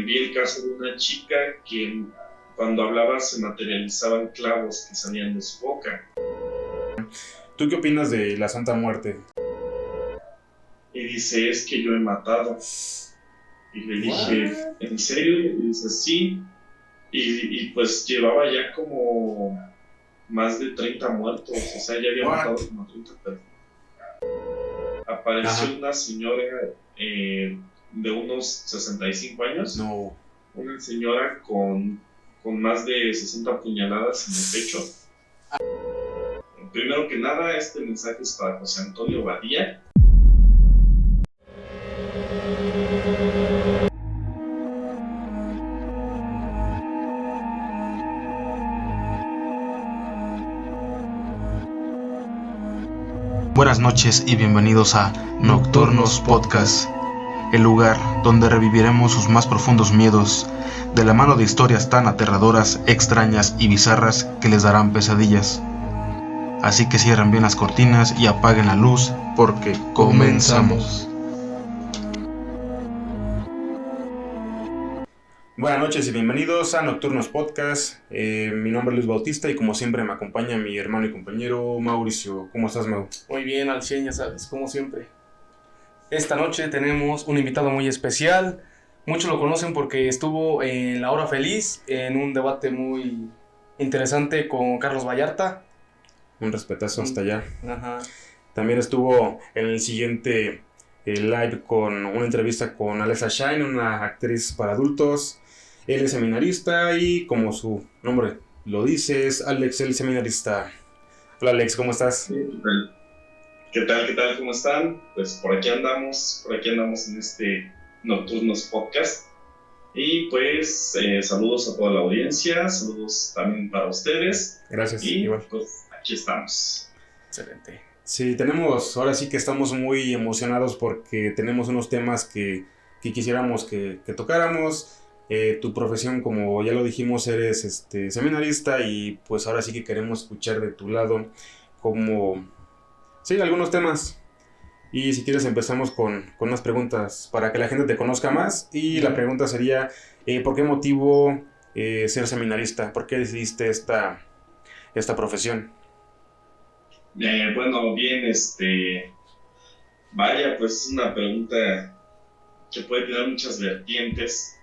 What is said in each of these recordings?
vi el caso de una chica que cuando hablaba se materializaban clavos que salían de su boca. ¿Tú qué opinas de la Santa Muerte? Y dice, es que yo he matado. Y le dije, ¿en serio? Y dice, sí. Y pues llevaba ya como más de 30 muertos. O sea, ya había matado como 30 personas. Apareció una señora de unos 65 años. No. Una señora con más de 60 puñaladas en el pecho. Primero que nada, este mensaje es para José Antonio Badía. Buenas noches y bienvenidos a Nocturnos Podcast, el lugar donde reviviremos sus más profundos miedos, de la mano de historias tan aterradoras, extrañas y bizarras que les darán pesadillas. Así que cierren bien las cortinas y apaguen la luz, porque comenzamos. Buenas noches y bienvenidos a Nocturnos Podcast. Mi nombre es Luis Bautista y como siempre me acompaña mi hermano y compañero Mauricio. ¿Cómo estás, Mau? Muy bien, al 100, ya sabes, como siempre. Esta noche tenemos un invitado muy especial. Muchos lo conocen porque estuvo en La Hora Feliz, en un debate muy interesante con Carlos Vallarta. Un respetazo hasta allá. Ajá. También estuvo en el siguiente live con una entrevista con Alexa Shine, una actriz para adultos. Él es seminarista y como su nombre lo dice, es Alex el seminarista. Hola Alex, ¿cómo estás? ¿Qué tal? ¿Cómo están? Pues por aquí andamos en este Nocturnos Podcast. Y pues saludos a toda la audiencia, saludos también para ustedes. Gracias. Y igual. pues aquí estamos. Excelente. Sí, ahora sí que estamos muy emocionados porque tenemos unos temas que quisiéramos que tocáramos. Tu profesión, como ya lo dijimos, eres seminarista y pues ahora sí que queremos escuchar de tu lado algunos temas. Y si quieres empezamos con unas preguntas para que la gente te conozca más. Y la pregunta sería, ¿por qué motivo ser seminarista? ¿Por qué decidiste esta profesión? Bueno, bien, vaya, pues es una pregunta que puede tener muchas vertientes.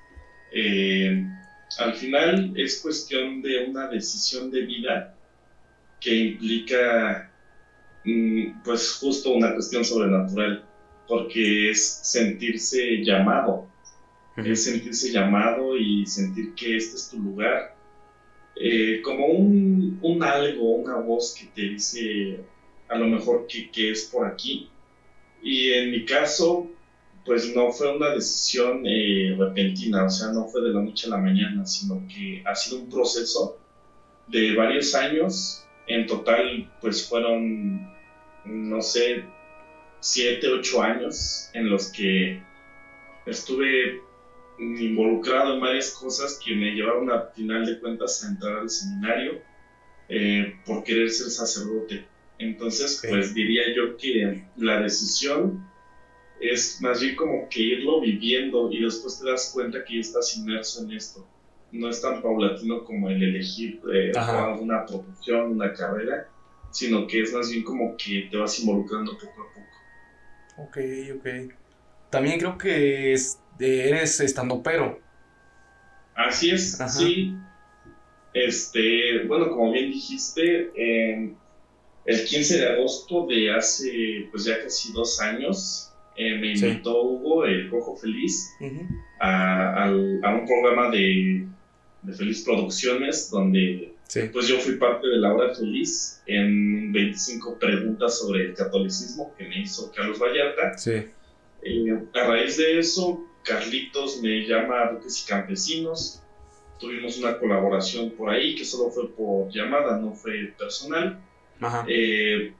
Al final es cuestión de una decisión de vida que implica pues justo una cuestión sobrenatural, porque es sentirse llamado, y sentir que este es tu lugar, como un algo, una voz que te dice a lo mejor que es por aquí. Y en mi caso pues no fue una decisión repentina, o sea, no fue de la noche a la mañana, sino que ha sido un proceso de varios años. En total, pues fueron, no sé, 7, 8 años en los que estuve involucrado en varias cosas que me llevaron a final de cuentas a entrar al seminario por querer ser sacerdote. Entonces, pues diría yo que la decisión es más bien como que irlo viviendo y después te das cuenta que ya estás inmerso en esto. No es tan paulatino como el elegir una profesión, una carrera, sino que es más bien como que te vas involucrando poco a poco. Ok. También creo que eres estandopero. Así es, Ajá. Sí. Bueno, como bien dijiste, el 15 de agosto de hace pues ya casi 2 años, me invitó Hugo, el Cojo Feliz, a un programa de Feliz Producciones, donde pues yo fui parte de La Hora Feliz en 25 preguntas sobre el catolicismo que me hizo Carlos Vallarta. A raíz de eso, Carlitos me llama a Duques y Campesinos. Tuvimos una colaboración por ahí que solo fue por llamada, no fue personal.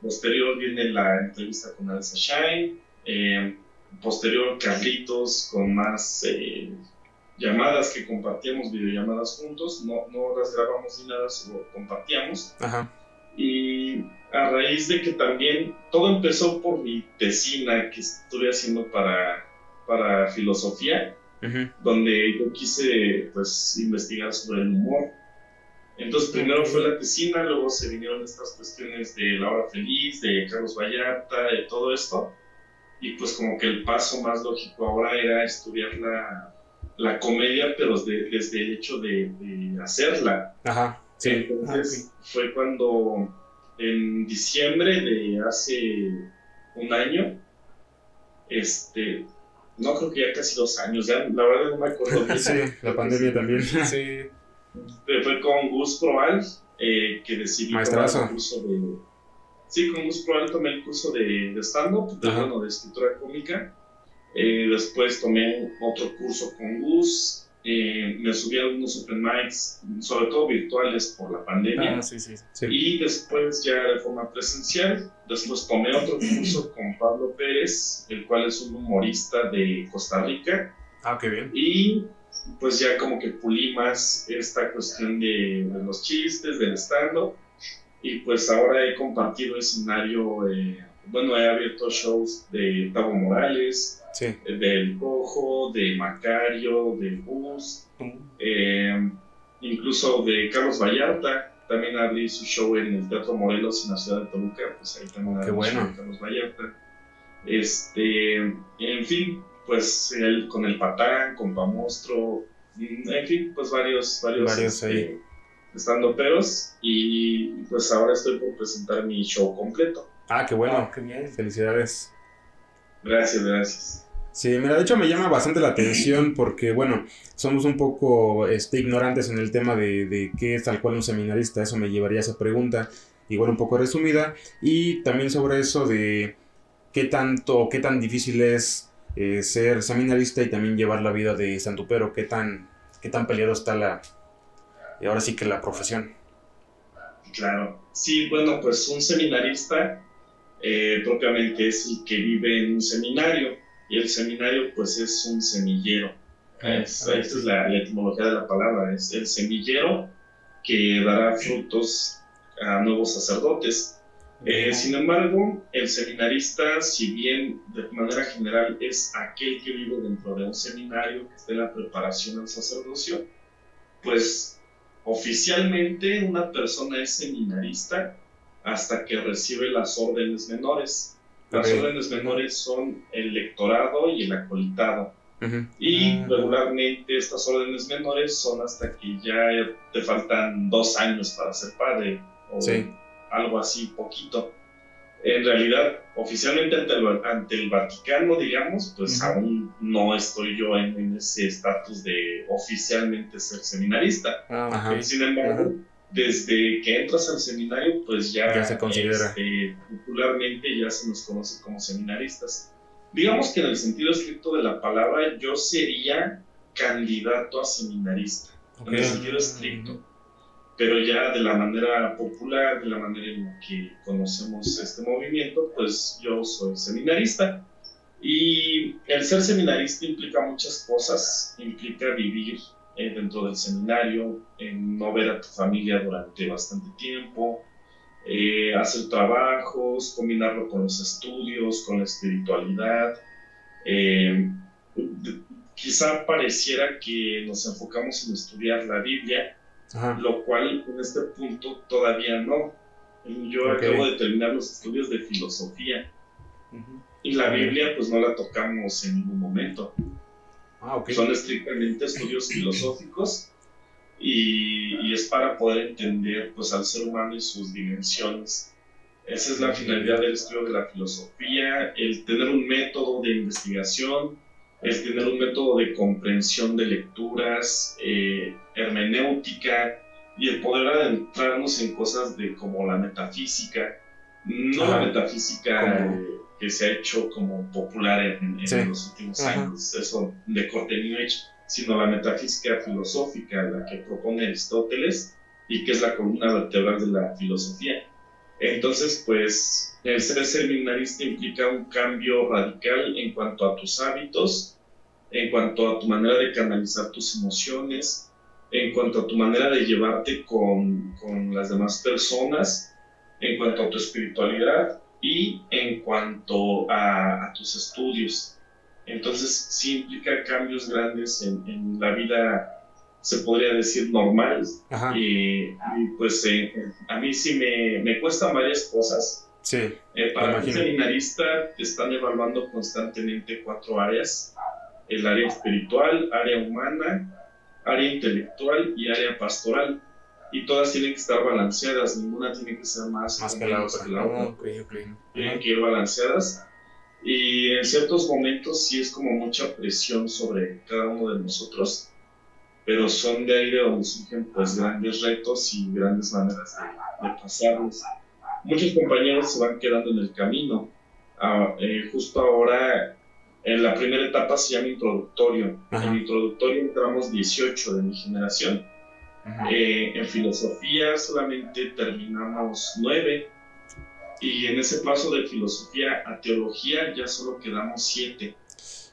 Posterior viene la entrevista con Alexa Shine. Posterior Carlitos con más llamadas que compartíamos, videollamadas juntos, no las grabamos ni nada, solo compartíamos. Y a raíz de que también todo empezó por mi tesina que estuve haciendo para filosofía. donde yo quise pues investigar sobre el humor. Entonces primero fue la tesina, luego se vinieron estas cuestiones de La Hora Feliz, de Carlos Vallarta, de todo esto, y pues como que el paso más lógico ahora era estudiar la comedia, pero desde el hecho de hacerla. Ajá, sí. Entonces fue cuando en diciembre de hace un año, no creo que ya casi 2 años, ya la verdad no me acuerdo bien. Sí, la pandemia también. Sí. Fue con Gus Proal, que decidí tomar el curso de... Sí, con Gus Proal tomé el curso de stand-up, de escritura cómica. Después tomé otro curso con Gus. Me subí a algunos open mics, sobre todo virtuales por la pandemia. Sí. Y después ya de forma presencial. Después tomé otro curso con Pablo Pérez, el cual es un humorista de Costa Rica. Qué bien. Y pues ya como que pulí más esta cuestión de los chistes, del stand-up. Y pues ahora he compartido escenario, he abierto shows de Tavo Morales, del Cojo, de Macario, de Bus, incluso de Carlos Vallarta. También abrí su show en el Teatro Morelos en la ciudad de Toluca, pues ahí también abrí show de Carlos Vallarta. En fin, pues él con el Patán, con Pamostro, en fin, pues varios estandoperos, y pues ahora estoy por presentar mi show completo. Qué bueno, qué bien, felicidades. Gracias. Sí, mira, de hecho me llama bastante la atención porque, bueno, somos un poco ignorantes en el tema de qué es tal cual un seminarista. Eso me llevaría a esa pregunta, igual un poco resumida, y también sobre eso de qué tan difícil es ser seminarista y también llevar la vida de estandupero, qué tan peleado está ahora sí que la profesión. Claro, sí, bueno, pues un seminarista propiamente es el que vive en un seminario, y el seminario pues es un semillero. Esta es la etimología de la palabra, es el semillero que dará frutos a nuevos sacerdotes. Sin embargo, el seminarista, si bien de manera general es aquel que vive dentro de un seminario, que esté en la preparación al sacerdocio, pues oficialmente una persona es seminarista hasta que recibe las órdenes menores. Las órdenes menores son el lectorado y el acolitado. Y regularmente estas órdenes menores son hasta que ya te faltan 2 años para ser padre, o algo así, poquito. En realidad, oficialmente ante el Vaticano, digamos, pues aún no estoy yo en ese estatus de oficialmente ser seminarista. Sin embargo, desde que entras al seminario, pues ya se considera. Popularmente ya se nos conoce como seminaristas. Digamos que en el sentido estricto de la palabra, yo sería candidato a seminarista, en el sentido estricto. Pero ya de la manera popular, de la manera en la que conocemos este movimiento, pues yo soy seminarista. Y el ser seminarista implica muchas cosas. Implica vivir dentro del seminario, no ver a tu familia durante bastante tiempo, hacer trabajos, combinarlo con los estudios, con la espiritualidad. Quizá pareciera que nos enfocamos en estudiar la Biblia, lo cual en este punto todavía no. Yo acabo de terminar los estudios de filosofía, y la Biblia pues no la tocamos en ningún momento. Son estrictamente estudios filosóficos, y es para poder entender pues al ser humano y sus dimensiones. Esa es la finalidad del estudio de la filosofía, el tener un método de investigación, el tener un método de comprensión de lecturas, hermenéutica, y el poder adentrarnos en cosas como la metafísica, no la metafísica que se ha hecho como popular en los últimos años, eso de corte New Age, sino la metafísica filosófica, la que propone Aristóteles y que es la columna vertebral de la filosofía. Entonces, pues, el ser seminarista implica un cambio radical en cuanto a tus hábitos, en cuanto a tu manera de canalizar tus emociones, en cuanto a tu manera de llevarte con las demás personas, en cuanto a tu espiritualidad y en cuanto a tus estudios. Entonces sí implica cambios grandes en la vida, se podría decir, normal. Ajá. Y pues a mí sí me cuestan varias cosas. Sí, Para un imagino. seminarista te están evaluando constantemente 4 áreas: el área espiritual, área humana, área intelectual y área pastoral. Y todas tienen que estar balanceadas, ninguna tiene que ser más Más o que la menos otra. que la otra. Ok. Tienen que ir balanceadas. Y en ciertos momentos sí es como mucha presión sobre cada uno de nosotros, pero son de ahí de donde surgen pues grandes retos y grandes maneras de pasarlos. Muchos compañeros se van quedando en el camino. Justo ahora, en la primera etapa se llama introductorio. Ajá. En introductorio entramos 18 de mi generación. Ajá. En filosofía solamente terminamos 9. Y en ese paso de filosofía a teología ya solo quedamos 7.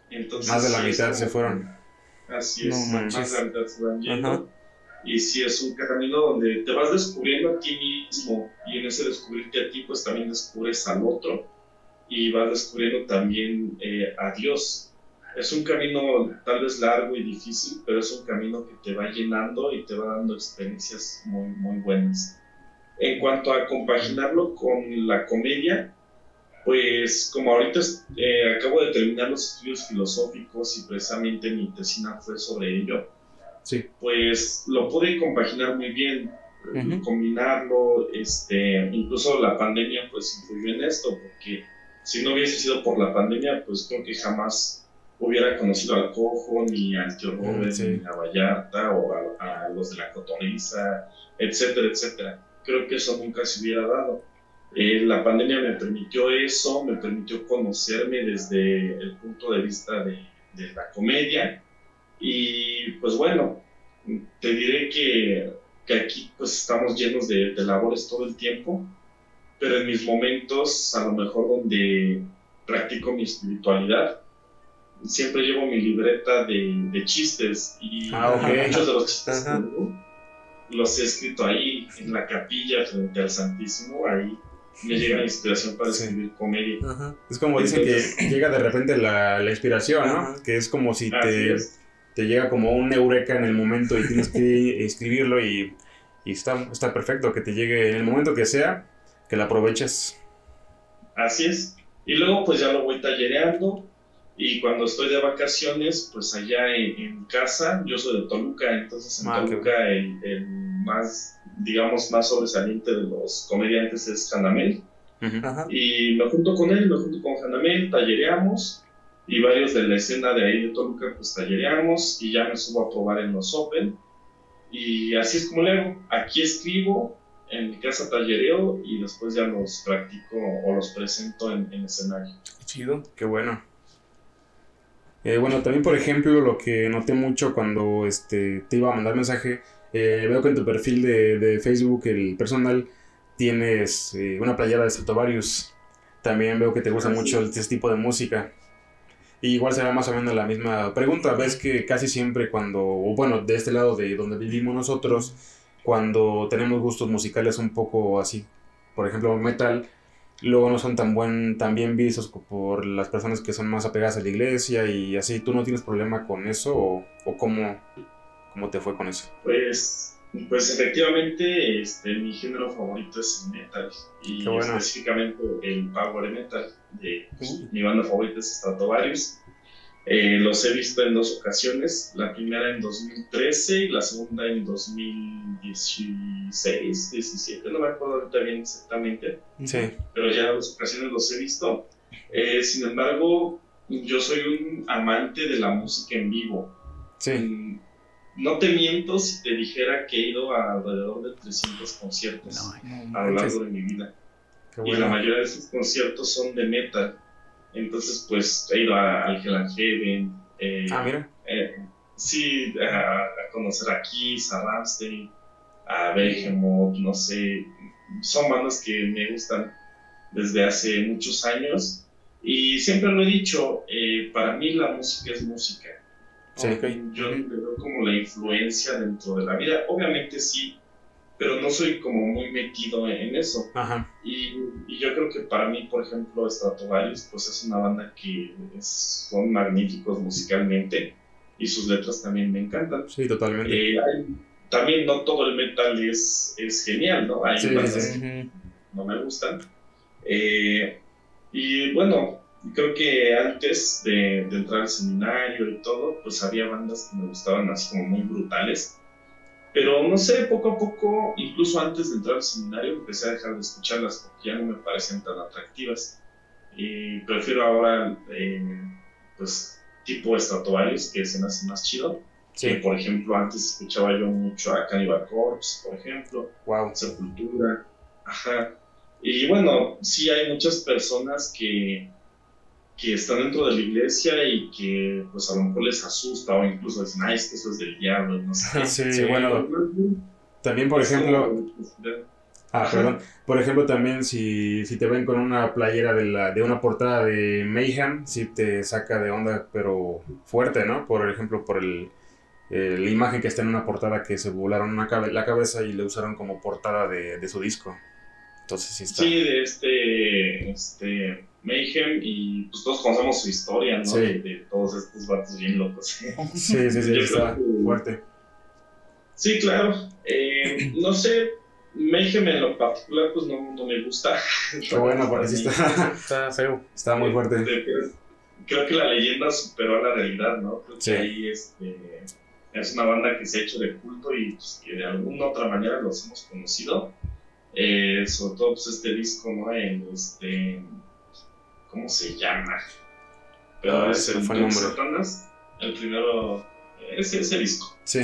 Entonces, Más de la sí es mitad como se fueron. Así No es, manches. más de la mitad se van yendo. Ajá. Y sí es un camino donde te vas descubriendo a ti mismo, y en ese descubrirte a ti pues también descubres al otro y vas descubriendo también a Dios. Es un camino tal vez largo y difícil, pero es un camino que te va llenando y te va dando experiencias muy, muy buenas. En cuanto a compaginarlo con la comedia, pues como ahorita acabo de terminar los estudios filosóficos y precisamente mi tesina fue sobre ello, Sí. pues lo pude compaginar muy bien, Ujú. combinarlo, incluso la pandemia pues influyó en esto, porque si no hubiese sido por la pandemia, pues creo que jamás hubiera conocido al Cojo, ni al Tío Robert, Sí. ni a Vallarta, o a los de la Cotorriza, etcétera, etcétera. Creo que eso nunca se hubiera dado. La pandemia me permitió eso, me permitió conocerme desde el punto de vista de la comedia. Y pues bueno, te diré que aquí pues estamos llenos de labores todo el tiempo, pero en mis momentos a lo mejor donde practico mi espiritualidad, siempre llevo mi libreta de chistes, y Ok. muchos de los chistes Ajá. que tengo los he escrito ahí en la capilla frente al Santísimo. Ahí me llega la inspiración para Sí. escribir comedia. Ajá. Es como dicen Entonces, que llega de repente la inspiración, ¿no? Ajá. Que es como si así es. te llega como un eureka en el momento y tienes que escribirlo y está perfecto que te llegue en el momento que sea, que lo aproveches. Así es. Y luego pues ya lo voy tallereando, y cuando estoy de vacaciones, pues allá en casa, yo soy de Toluca, entonces en Ah, qué Toluca el más, digamos, más sobresaliente de los comediantes es Hanamel. Ujú. Ajá. Y me junto con él, me junto con Hanamel, tallereamos, y varios de la escena de ahí de Toluca pues tallereamos, y ya me subo a probar en los Open. Y así es como le hago. Aquí escribo, en mi casa tallereo, y después ya los practico o los presento en escenario. Qué chido. Qué bueno. Bueno, también por ejemplo, lo que noté mucho cuando te iba a mandar mensaje, veo que en tu perfil de Facebook, el personal, tienes una playera de Stratovarius. También veo que te gusta Ah, sí. mucho este tipo de música. Y igual será más o menos la misma pregunta. Ves que casi siempre o bueno, de este lado de donde vivimos nosotros, cuando tenemos gustos musicales un poco así, por ejemplo, metal, luego no son tan bien vistos por las personas que son más apegadas a la iglesia y así. ¿Tú no tienes problema con eso o cómo te fue con eso? Pues efectivamente, mi género favorito es el metal, y Qué bueno. específicamente el power metal. Uy. Mi banda favorita es Stratovarius. Los he visto en 2 ocasiones, la primera en 2013 y la segunda en 2016, 17, no me acuerdo ahorita bien exactamente, Sí. pero ya en 2 ocasiones los he visto. Sin embargo, yo soy un amante de la música en vivo. Sí. No te miento si te dijera que he ido a alrededor de 300 conciertos a lo largo de mi vida. Qué Y la bueno. mayoría de esos conciertos son de metal. Entonces, pues he ido a Hell and Heaven. Mira. Sí, a conocer a Kiss, a Rammstein, a Behemoth, no sé. Son bandas que me gustan desde hace muchos años. Y siempre lo he dicho, para mí la música es música. Sí. Ok. Yo le veo como la influencia dentro de la vida. Obviamente sí pero no soy como muy metido en eso. Ajá. Y yo creo que para mí, por ejemplo, Stratovarius, pues es una banda que son magníficos musicalmente y sus letras también me encantan. Sí, totalmente. También no todo el metal es genial, ¿no? Hay Sí, bandas sí. que no me gustan. Y bueno, creo que antes de entrar al seminario y todo, pues había bandas que me gustaban así como muy brutales. Pero no sé, poco a poco, incluso antes de entrar al seminario, empecé a dejar de escucharlas porque ya no me parecían tan atractivas. Y prefiero ahora, pues, tipo Stratovarius, que se me hace más chido. Sí. Que, por ejemplo, antes escuchaba yo mucho a Cannibal Corpse, por ejemplo. Wow. Sepultura. Ajá. Y bueno, sí hay muchas personas que están dentro de la iglesia y que pues a lo mejor les asusta o incluso dicen, ay, es que eso es del diablo, no sé qué. Sí, bueno, también por ejemplo... perdón. Por ejemplo, también si te ven con una playera de una portada de Mayhem, sí te saca de onda, pero fuerte, ¿no? Por ejemplo, por la imagen que está en una portada que se volaron la cabeza y le usaron como portada de su disco. Entonces sí está. Sí, de este Mayhem, y pues todos conocemos su historia, ¿no? Sí. De todos estos vatos bien locos. Sí, está fuerte. Sí, claro. No sé, Mayhem en lo particular pues no me gusta. Qué bueno, porque sí está feo. Está muy fuerte. Creo que la leyenda superó a la realidad, ¿no? Creo que ahí es una banda que se ha hecho de culto y pues, que de alguna otra manera los hemos conocido. Sobre todo pues este disco, ¿no? ¿Cómo se llama? Pero es el de Satanás, el primero, ese disco. Sí.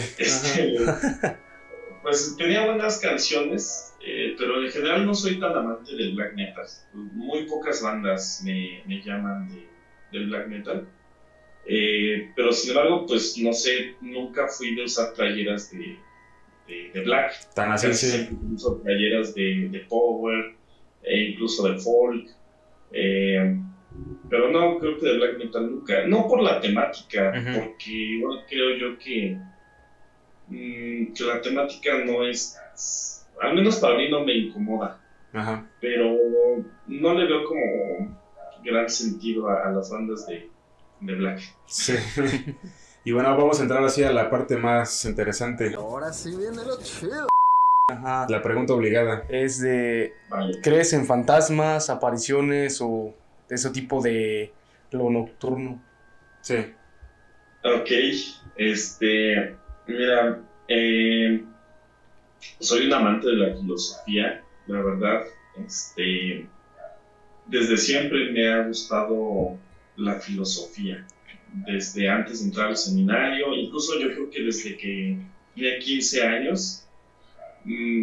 Pues tenía buenas canciones, pero en general no soy tan amante del black metal. Muy pocas bandas me llaman del black metal. Pero sin embargo, pues no sé, nunca fui de usar playeras de black. Tan así, sí. Incluso playeras de power, incluso de folk. Pero no, creo que de black metal nunca. No por la temática, porque bueno, creo yo que la temática no es, al menos para mí no me incomoda. Ajá. Pero no le veo como gran sentido a las bandas de black. Sí. Y bueno, vamos a entrar así a la parte más interesante. Ahora sí viene lo chido. Ajá. La pregunta obligada. Es de, ¿crees en fantasmas, apariciones o ese tipo de lo nocturno? Sí. Ok, mira, soy un amante de la filosofía, la verdad. Desde siempre me ha gustado la filosofía. Desde antes de entrar al seminario, incluso yo creo que desde que tenía 15 años,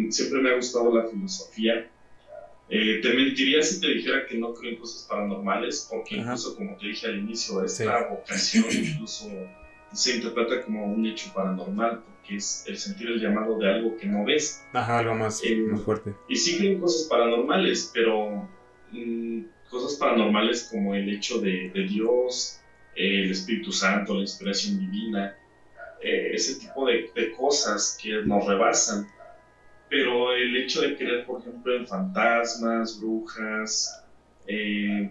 siempre me ha gustado la filosofía. Te mentiría si te dijera que no creo en cosas paranormales, porque incluso como te dije al inicio, esta vocación incluso se interpreta como un hecho paranormal, porque es el sentir el llamado de algo que no ves. Ajá, algo más fuerte. Y sí creo en cosas paranormales, pero cosas paranormales como el hecho de Dios, el Espíritu Santo, la inspiración divina, ese tipo de cosas que nos rebasan. Pero el hecho de creer, por ejemplo, en fantasmas, brujas,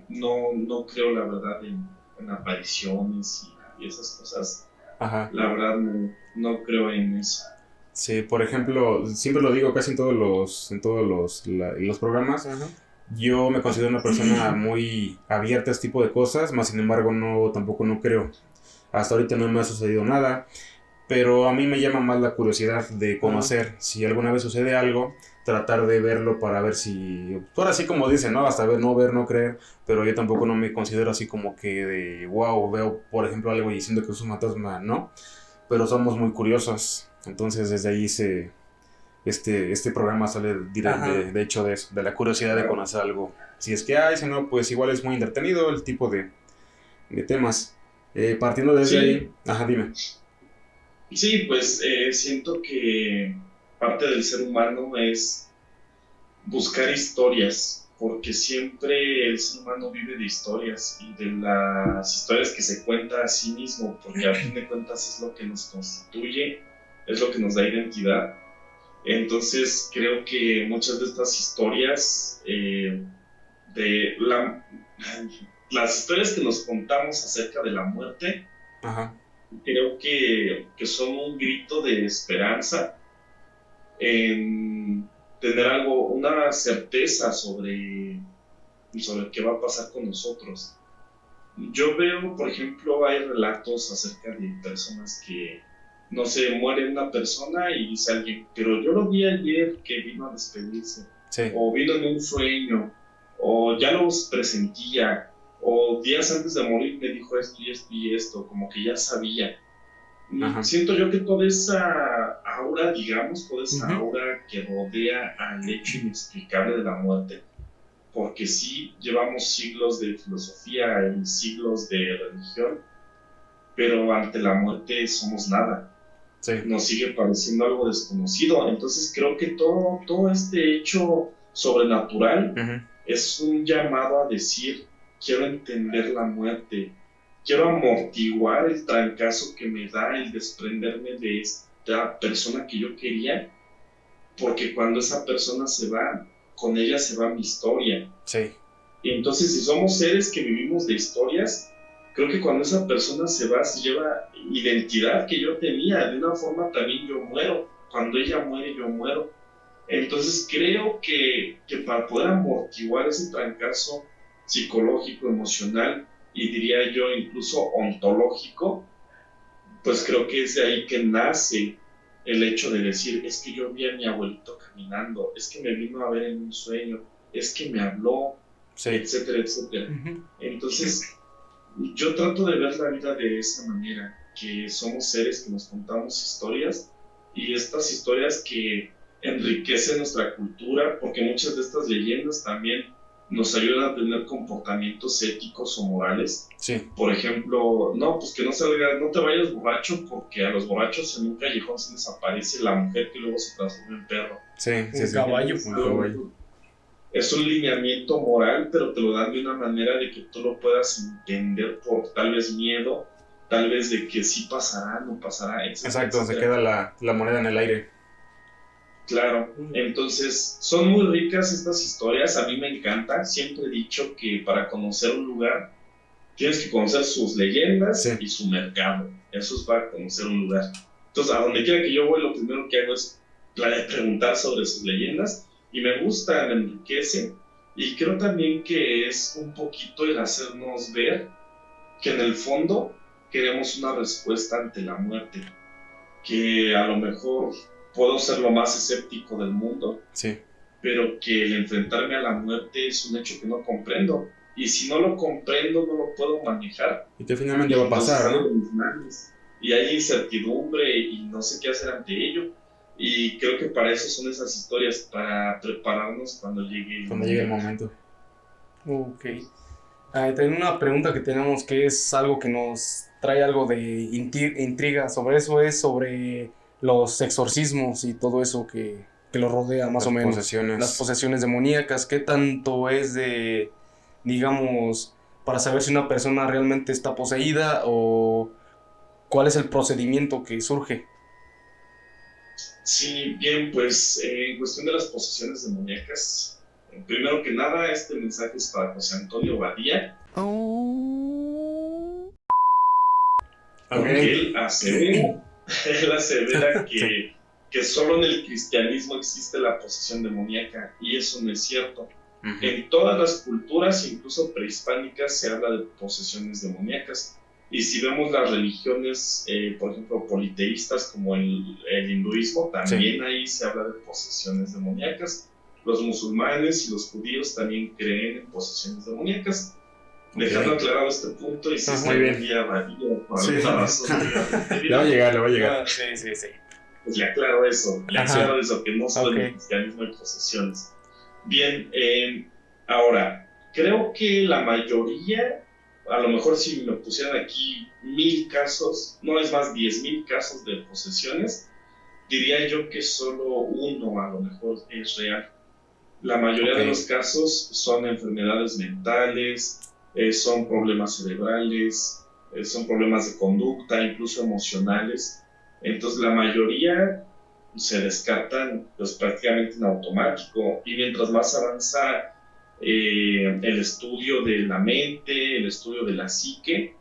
no creo, la verdad, en apariciones y esas cosas. Ajá. La verdad, no creo en eso. Sí, por ejemplo, siempre lo digo casi en todos los programas. Ajá. Yo me considero una persona muy abierta a este tipo de cosas, más sin embargo tampoco no creo. Hasta ahorita no me ha sucedido nada, pero a mí me llama más la curiosidad de conocer. Si alguna vez sucede algo, tratar de verlo para ver si... Ahora sí como dicen, ¿no? Hasta ver, no creer, pero yo tampoco no me considero así como que de wow, veo por ejemplo algo y siento que es un fantasma, ¿no? Pero somos muy curiosos, entonces desde ahí este programa sale de hecho de eso, de la curiosidad de conocer algo. Si es que hay, si no, pues igual es muy entretenido el tipo de temas. Partiendo desde ahí... Ajá, dime. Sí, pues siento que parte del ser humano es buscar historias, porque siempre el ser humano vive de historias y de las historias que se cuenta a sí mismo, porque a fin de cuentas es lo que nos constituye, es lo que nos da identidad. Entonces creo que muchas de estas historias, las historias que nos contamos acerca de la muerte, Ajá. creo que son un grito de esperanza en tener una certeza sobre qué va a pasar con nosotros. Yo veo, por ejemplo, hay relatos acerca de personas que, no sé, muere una persona y dice alguien, pero yo lo vi ayer que vino a despedirse, Sí. o vino en un sueño, o ya los presentía, o días antes de morir me dijo esto y esto y esto, como que ya sabía. Ajá. Siento yo que toda esa aura, digamos, toda esa Ujú. aura que rodea al hecho inexplicable de la muerte, porque sí llevamos siglos de filosofía y siglos de religión, pero ante la muerte somos nada. Sí. Nos sigue pareciendo algo desconocido. Entonces creo que todo este hecho sobrenatural Ujú. es un llamado a decir, quiero entender la muerte, quiero amortiguar el trancazo que me da el desprenderme de esta persona que yo quería, porque cuando esa persona se va, con ella se va mi historia. Sí. Y entonces, si somos seres que vivimos de historias, creo que cuando esa persona se va, se lleva identidad que yo tenía. De una forma también yo muero. Cuando ella muere, yo muero. Entonces, creo que para poder amortiguar ese trancazo psicológico, emocional, y diría yo incluso ontológico, pues creo que es de ahí que nace el hecho de decir, es que yo vi a mi abuelito caminando, es que me vino a ver en un sueño, es que me habló, Sí. etcétera, etcétera. Ujú. Entonces, yo trato de ver la vida de esa manera, que somos seres que nos contamos historias, y estas historias que enriquecen nuestra cultura, porque muchas de estas leyendas también nos ayudan a tener comportamientos éticos o morales. Sí. Por ejemplo, no, pues que no te vayas borracho, porque a los borrachos en un callejón se les aparece la mujer que luego se transforma en perro. Sí. Sí. Un Sí. caballo. Un caballo. Es un lineamiento moral, pero te lo dan de una manera de que tú lo puedas entender por tal vez miedo, tal vez de que sí pasará, no pasará, etcétera. Exacto, se etcétera. queda la moneda en el aire. Claro, entonces son muy ricas estas historias, a mí me encanta. Siempre he dicho que para conocer un lugar tienes que conocer sus leyendas Sí. y su mercado. Eso es para conocer un lugar. Entonces, a donde quiera que yo voy, lo primero que hago es preguntar sobre sus leyendas, y me gusta, me enriquece, y creo también que es un poquito el hacernos ver que en el fondo queremos una respuesta ante la muerte, que a lo mejor puedo ser lo más escéptico del mundo, Sí. pero que el enfrentarme a la muerte es un hecho que no comprendo, y si no lo comprendo no lo puedo manejar. Y que finalmente va a pasar, Entonces, ¿no? sale de mis manos, y hay incertidumbre y no sé qué hacer ante ello, y creo que para eso son esas historias, para prepararnos cuando llegue Cuando llegue el momento. Ok. Tengo una pregunta que tenemos que es algo que nos trae algo de intriga sobre eso, es sobre los exorcismos y todo eso que lo rodea más Las o menos. posesiones. Las posesiones demoníacas, ¿qué tanto es de, digamos, para saber si una persona realmente está poseída o cuál es el procedimiento que surge? Sí, bien, pues en cuestión de las posesiones demoníacas, primero que nada, este mensaje es para José Antonio Badía, porque él asevera que solo en el cristianismo existe la posesión demoníaca, y eso no es cierto. Ujú. En todas las culturas, incluso prehispánicas, se habla de posesiones demoníacas. Y si vemos las religiones, por ejemplo, politeístas como el hinduismo, también ahí se habla de posesiones demoníacas. Los musulmanes y los judíos también creen en posesiones demoníacas. Dejando aclarado este punto, y si Muy está bien. un día varío por Sí. alguna razón, Le va a llegar. Sí. pues le aclaro eso, Ajá. que no solo en el Ok. cristianismo hay posesiones. Bien, ahora, creo que la mayoría, a lo mejor si me pusieran aquí 1000 casos, no es más, 10,000 casos de posesiones, diría yo que solo uno a lo mejor es real. La mayoría de los casos son enfermedades mentales, son problemas cerebrales, son problemas de conducta, incluso emocionales. Entonces la mayoría se descartan pues prácticamente en automático, y mientras más avanza el estudio de la mente, el estudio de la psique,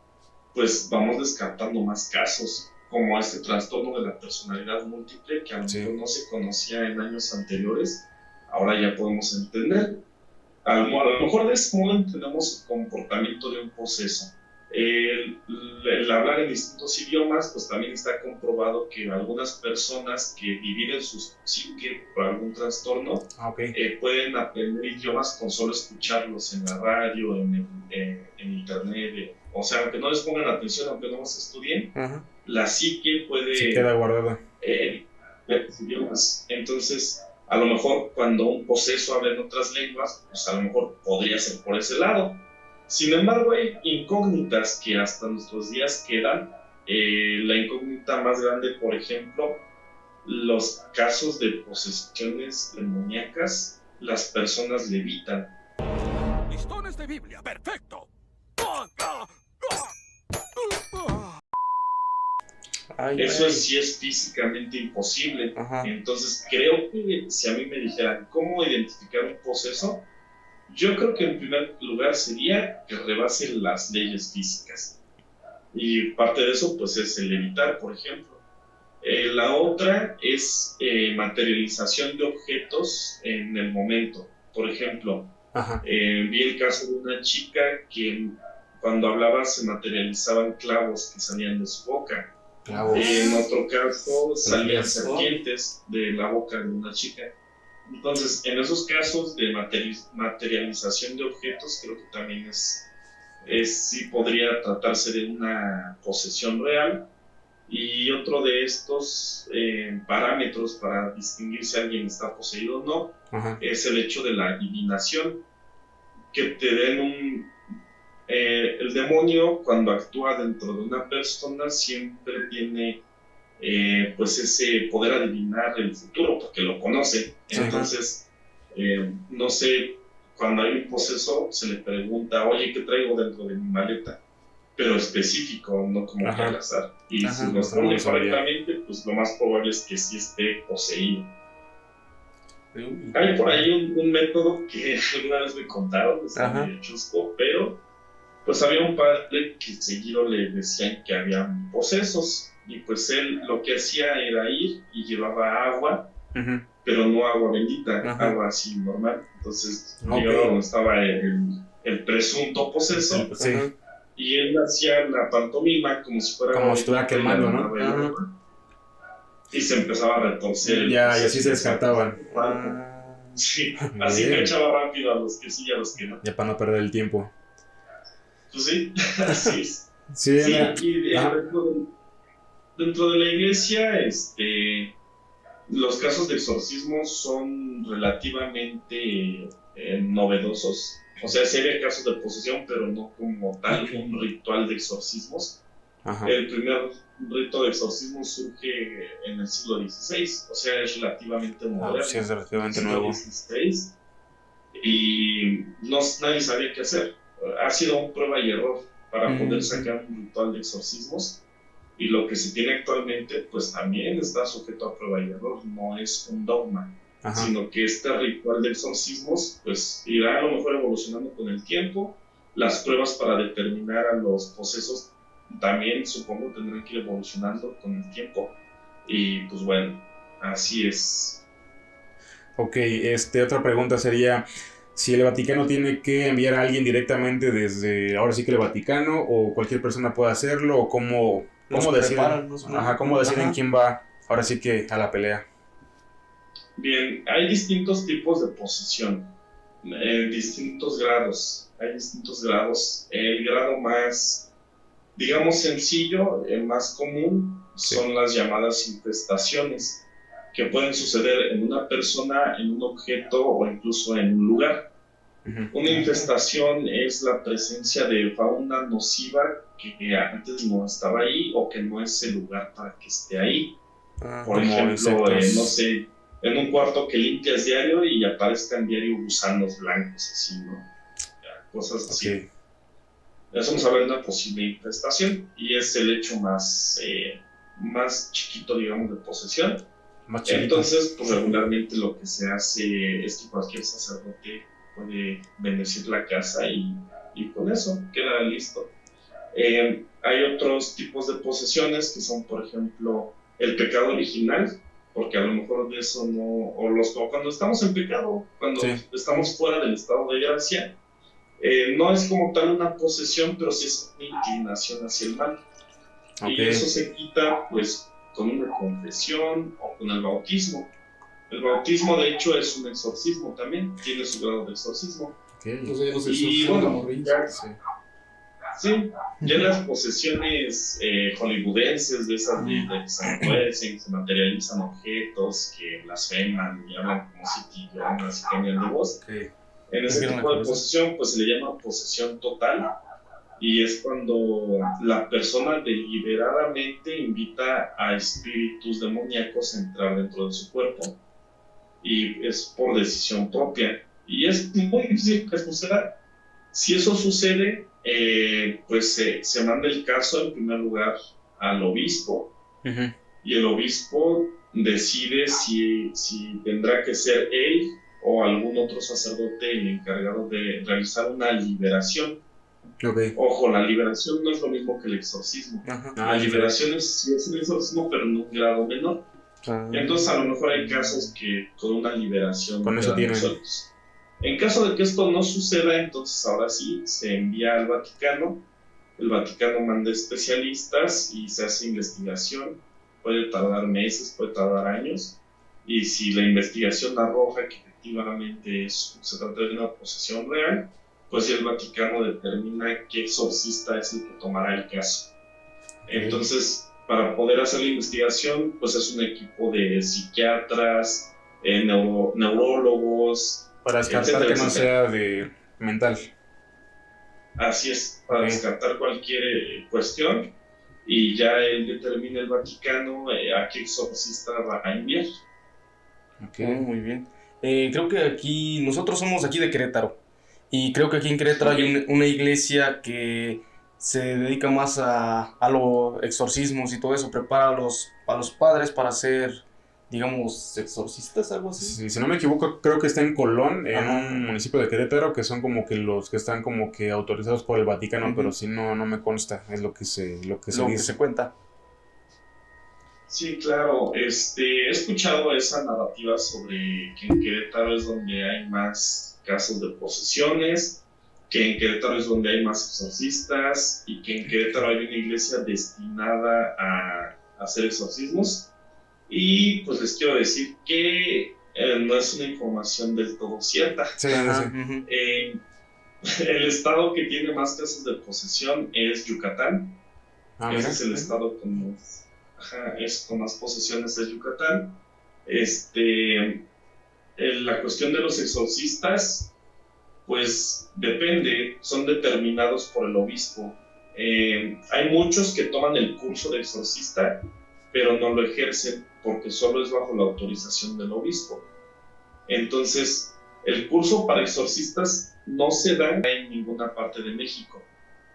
pues vamos descartando más casos, como este trastorno de la personalidad múltiple, que a lo mejor no se conocía en años anteriores, ahora ya podemos entender. A lo mejor de ese modo entendemos el comportamiento de un poseso. El hablar en distintos idiomas, pues también está comprobado que algunas personas que dividen su psique por algún trastorno pueden aprender idiomas con solo escucharlos en la radio, en internet, o sea, aunque no les pongan atención, aunque no los estudien, la psique puede... Se queda guardada. Los idiomas. Entonces, a lo mejor cuando un poseso habla en otras lenguas, pues a lo mejor podría ser por ese lado. Sin embargo, hay incógnitas que hasta nuestros días quedan. La incógnita más grande, por ejemplo, los casos de posesiones demoníacas, las personas levitan. Listones de Biblia, perfecto. Eso sí es físicamente imposible. Entonces creo que si a mí me dijeran cómo identificar un poseso, yo creo que en primer lugar sería que rebase las leyes físicas, y parte de eso pues es el levitar, por ejemplo. La otra es materialización de objetos en el momento. Por ejemplo, vi el caso de una chica que cuando hablaba se materializaban clavos que salían de su boca. En otro caso salían serpientes de la boca de una chica. Entonces, en esos casos de materialización de objetos, creo que también sí podría tratarse de una posesión real. Y otro de estos parámetros para distinguir si alguien está poseído o no es el hecho de la adivinación, que te den el demonio cuando actúa dentro de una persona siempre tiene pues ese poder adivinar el futuro porque lo conoce. Entonces no sé, cuando hay un poseso se le pregunta, oye, ¿qué traigo dentro de mi maleta? Pero específico, no como que al azar. Y si lo responde correctamente, pues lo más probable es que sí esté poseído. Hay por ahí un método que alguna vez me contaron, está medio chusco, pero pues había un padre que seguido le decían que había posesos, y pues él lo que hacía era ir y llevaba agua, pero no agua bendita, agua así normal. Entonces llegaba donde estaba el presunto poseso, y él hacía la pantomima como si fuera... Como si estuviera quemando, ¿no? Y se empezaba a retorcer. Y así se descartaban. Sí, así que echaba rápido a los que sí y a los que no. Ya para no perder el tiempo. Pues sí, así es. Sí, y dentro de la iglesia, los casos de exorcismo son relativamente novedosos. O sea, sí había casos de posesión, pero no como tal un ritual de exorcismos. El primer rito de exorcismo surge en el siglo XVI, o sea, es relativamente moderno. Sí, es relativamente nuevo. XVI, y nadie sabía qué hacer. Ha sido un prueba y error para poder sacar un ritual de exorcismos, y lo que se tiene actualmente pues también está sujeto a prueba y error, no es un dogma, sino que este ritual de exorcismos pues irá a lo mejor evolucionando con el tiempo. Las pruebas para determinar a los posesos también supongo tendrán que ir evolucionando con el tiempo, y pues bueno, así es. Ok, otra pregunta sería si el Vaticano tiene que enviar a alguien directamente desde, ahora sí que el Vaticano, o cualquier persona puede hacerlo, o cómo deciden quién va ahora sí que a la pelea. Bien, hay distintos tipos de posesión, distintos grados. Hay distintos grados. El grado más, digamos, sencillo, el más común, son las llamadas infestaciones, que pueden suceder en una persona, en un objeto o incluso en un lugar. Una infestación es la presencia de fauna nociva que antes no estaba ahí o que no es el lugar para que esté ahí. Por ejemplo, no sé, en un cuarto que limpias diario y aparezcan diario gusanos blancos, así, ¿no? Cosas así. Eso nos habla de una posible infestación, y es el hecho más chiquito, digamos, de posesión. Más chiquito. Entonces, pues regularmente lo que se hace es que cualquier sacerdote puede bendecir la casa y con eso queda listo. Hay otros tipos de posesiones que son, por ejemplo, el pecado original, porque a lo mejor de eso no, o cuando estamos en pecado, cuando estamos fuera del estado de gracia, no es como tal una posesión, pero sí es una inclinación hacia el mal. Y eso se quita pues con una confesión o con el bautismo. El bautismo de hecho es un exorcismo también, tiene su grado de exorcismo. Y bueno, ya las posesiones hollywoodenses de esas de que se aparecen, que se materializan objetos, que blasfeman y hablan como sitillonas y cambian de voz. En ese tipo de posesión pues se le llama posesión total, y es cuando la persona deliberadamente invita a espíritus demoníacos a entrar dentro de su cuerpo, y es por decisión propia, y es muy difícil que suceda. Si eso sucede, pues se manda el caso en primer lugar al obispo, y el obispo decide si tendrá que ser él o algún otro sacerdote el encargado de realizar una liberación. Ojo, la liberación no es lo mismo que el exorcismo. La liberación sí es un exorcismo, pero en un grado menor. Entonces a lo mejor hay casos que con una liberación con eso tienen. En caso de que esto no suceda, entonces ahora sí se envía al Vaticano. El Vaticano manda especialistas y se hace investigación. Puede tardar meses, puede tardar años. Y si la investigación arroja que efectivamente se trata de una posesión real, pues el Vaticano determina qué exorcista es el que tomará el caso. Entonces, para poder hacer la investigación, pues es un equipo de psiquiatras, neurólogos, para descartar que no sea de mental. Así es, para descartar cualquier cuestión, y ya él determina el Vaticano a qué exorcista va a enviar. Muy bien. Creo que nosotros somos aquí de Querétaro, y creo que aquí en Querétaro hay una iglesia que se dedica más a los exorcismos y todo eso, prepara a los padres para ser, digamos, exorcistas, algo así. Sí, si no me equivoco, creo que está en Colón, en un municipio de Querétaro, que son como que los que están como que autorizados por el Vaticano, pero si no me consta, es lo que se cuenta. Sí, claro, he escuchado esa narrativa sobre que en Querétaro es donde hay más casos de posesiones, que en Querétaro es donde hay más exorcistas, y que en Querétaro hay una iglesia destinada a hacer exorcismos. Y pues les quiero decir que no es una información del todo cierta. El estado que tiene más casos de posesión es Yucatán. Ese es el estado con más posesiones, es Yucatán. La cuestión de los exorcistas, pues depende, son determinados por el obispo. Hay muchos que toman el curso de exorcista, pero no lo ejercen porque solo es bajo la autorización del obispo. Entonces, el curso para exorcistas no se da en ninguna parte de México,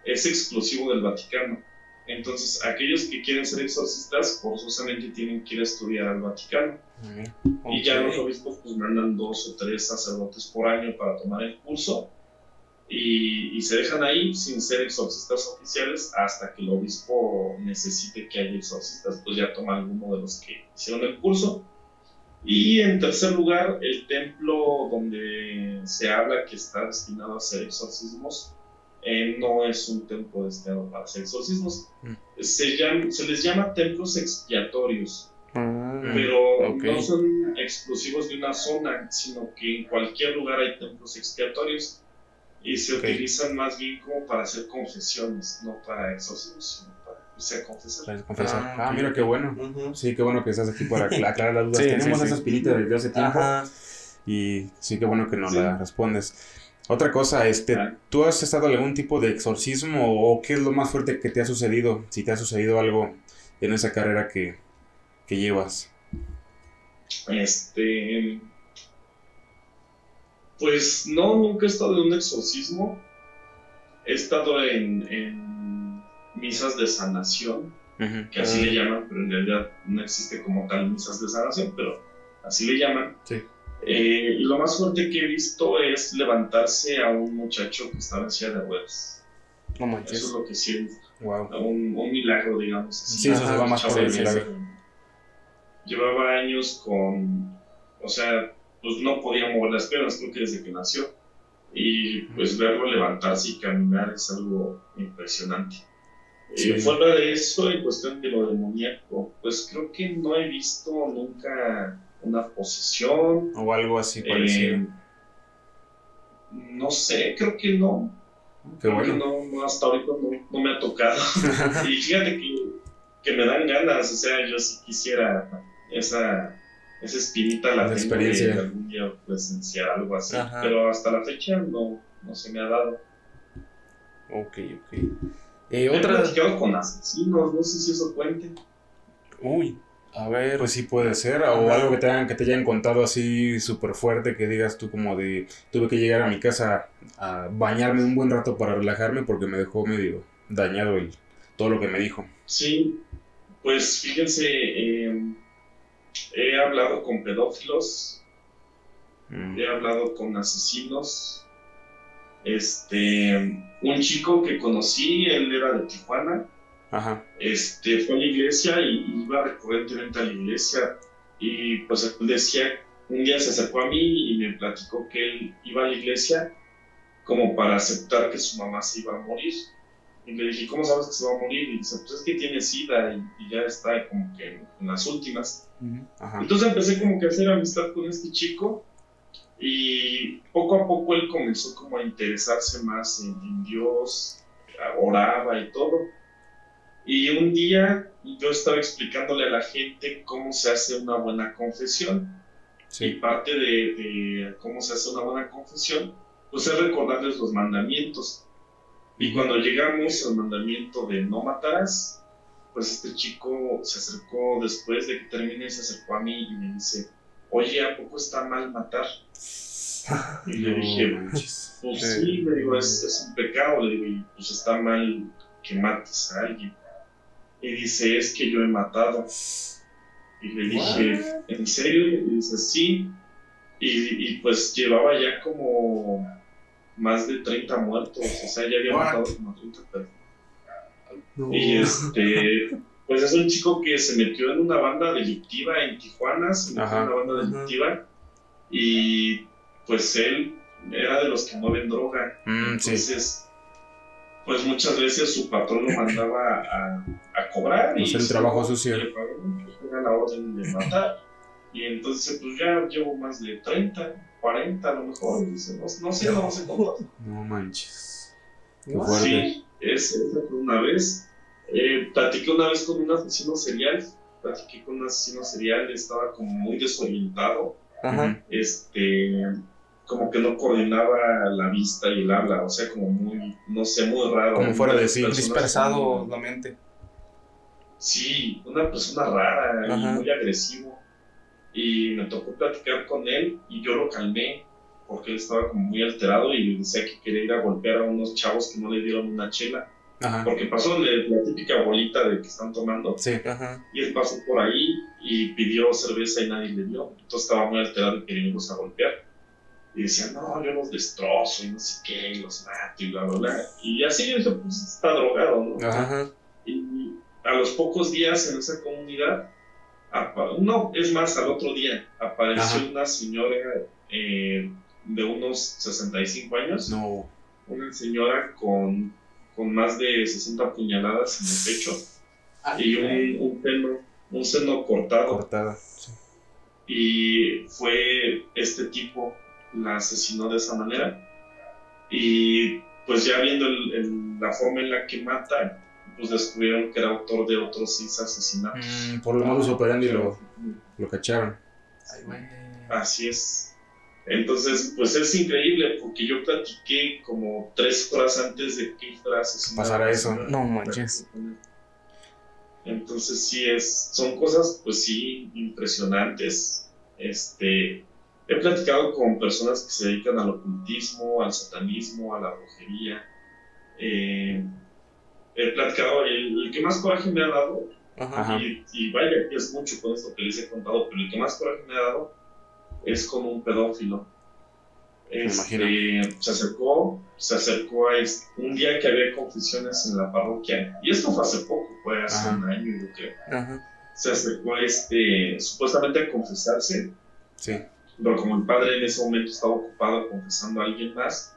es exclusivo del Vaticano. Entonces, aquellos que quieren ser exorcistas forzosamente tienen que ir a estudiar al Vaticano. Y ya los obispos pues mandan 2 o 3 sacerdotes por año para tomar el curso, y se dejan ahí sin ser exorcistas oficiales hasta que el obispo necesite que haya exorcistas, pues ya toma alguno de los que hicieron el curso. Y en tercer lugar, el templo donde se habla que está destinado a hacer exorcismos no es un templo destinado para hacer exorcismos. Se les llama templos expiatorios, pero no son exclusivos de una zona, sino que en cualquier lugar hay templos expiatorios, y se utilizan más bien como para hacer confesiones, no para exorcismos, sino para confesar. Mira qué bueno. Sí, qué bueno que estás aquí para aclarar las dudas. Tenemos esa espinita desde hace tiempo, y sí, qué bueno que nos la respondes. Otra cosa, ¿tú has estado en algún tipo de exorcismo, o qué es lo más fuerte que te ha sucedido? Si te ha sucedido algo en esa carrera que llevas. Pues no, nunca he estado en un exorcismo. He estado en misas de sanación, que así le llaman, pero en realidad no existe como tal misas de sanación, pero así le llaman. Sí. Y lo más fuerte que he visto es levantarse a un muchacho que estaba en silla de ruedas. No Eso es manches. lo que sí es Wow. un milagro, digamos. Así. Sí, eso se va más Chavo por el de milagro. ese. Llevaba años o sea, pues no podía mover las piernas, creo que desde que nació. Y pues verlo levantarse y caminar es algo impresionante. Sí. Fuera de eso, en cuestión de lo demoníaco, pues creo que no he visto nunca una posesión. O algo así parecido. No sé, creo que no. Qué Creo que bueno. no, hasta ahorita no me ha tocado. Y fíjate que me dan ganas, o sea, yo sí quisiera esa espinita la Esa tengo experiencia. de algún día presenciar algo así, Ajá. pero hasta la fecha no se me ha dado. Ok. He Otra. platicado con asesinos, no sé si eso cuente. Uy, a ver. Pues sí puede ser, o algo que te hayan contado así súper fuerte, que digas tú como de, tuve que llegar a mi casa a bañarme un buen rato para relajarme porque me dejó medio dañado todo lo que me dijo. Sí, pues fíjense, he hablado con pedófilos, he hablado con asesinos. Un chico que conocí, él era de Tijuana, Ajá. fue a la iglesia y iba recurrentemente a la iglesia y pues él decía, un día se acercó a mí y me platicó que él iba a la iglesia como para aceptar que su mamá se iba a morir. Y le dije, ¿cómo sabes que se va a morir? Y dice, pues es que tiene SIDA y ya está como que en las últimas. Ajá. Entonces empecé como que a hacer amistad con este chico y poco a poco él comenzó como a interesarse más en Dios, oraba y todo. Y un día yo estaba explicándole a la gente cómo se hace una buena confesión. Y Sí. parte de cómo se hace una buena confesión, pues es recordarles los mandamientos. Y cuando llegamos al mandamiento de no matarás, pues este chico se acercó después de que terminé, se acercó a mí y me dice, oye, ¿a poco está mal matar? Y le dije, manches. pues sí, le digo, es un pecado, le digo, y pues está mal que mates a alguien. Y dice, es que yo he matado. Y le dije, ¿en serio? Y dice, sí. Y pues llevaba ya como más de 30 muertos, o sea, ya había matado como 30 personas. Y pues es un chico que se metió en una banda delictiva en Tijuana, se metió en una banda delictiva y pues él era de los que mueven droga. Entonces, pues muchas veces su patrón lo mandaba a cobrar y hacer el trabajo sucio. le pagaban, pues era la orden de matar. Y entonces, pues ya llevo más de 30, 40 a lo mejor, dice, no sé cómo. No manches. Qué No, fuerte. sí, esa fue una vez. Platiqué una vez con un asesino serial. Estaba como muy desorientado. Ajá. Como que no coordinaba la vista y el habla, o sea, como muy, no sé, muy raro. Como fuera de sí. Dispersado la mente. Sí, una persona rara y Ajá. muy agresivo. Y me tocó platicar con él y yo lo calmé porque él estaba como muy alterado y decía que quería ir a golpear a unos chavos que no le dieron una chela. Ajá. Porque pasó la típica bolita de que están tomando. Sí. Ajá. Y él pasó por ahí y pidió cerveza y nadie le dio. Entonces estaba muy alterado y quería irlos a golpear. Y decía, no, yo los destrozo y no sé qué, y los mato y bla, bla, bla. Y así yo dije, pues está drogado, ¿no? Ajá. Y a los pocos días en esa comunidad, es más, al otro día apareció una señora de unos 65 años. No. Una señora con más de 60 puñaladas en el pecho y un seno cortado. Cortada. Sí. Y fue este tipo la asesinó de esa manera. Y pues ya viendo la forma en la que mata, pues descubrieron que era autor de otros 6 asesinatos. Por lo modus operandi lo cacharon. Ay, güey. Así es. Entonces, pues es increíble porque yo platiqué como 3 horas antes de que fuera asesinado. Pasara eso. No manches. Entonces sí son cosas pues sí impresionantes. He platicado con personas que se dedican al ocultismo, al satanismo, a la brujería. he platicado, el que más coraje me ha dado, Ajá. y vaya, es mucho con esto que les he contado, pero el que más coraje me ha dado es con un pedófilo. imagino. Se acercó un día que había confesiones en la parroquia, y esto fue hace poco, fue hace Ajá. un año, yo creo. Ajá. Se acercó supuestamente a confesarse, Sí. pero como el padre en ese momento estaba ocupado confesando a alguien más,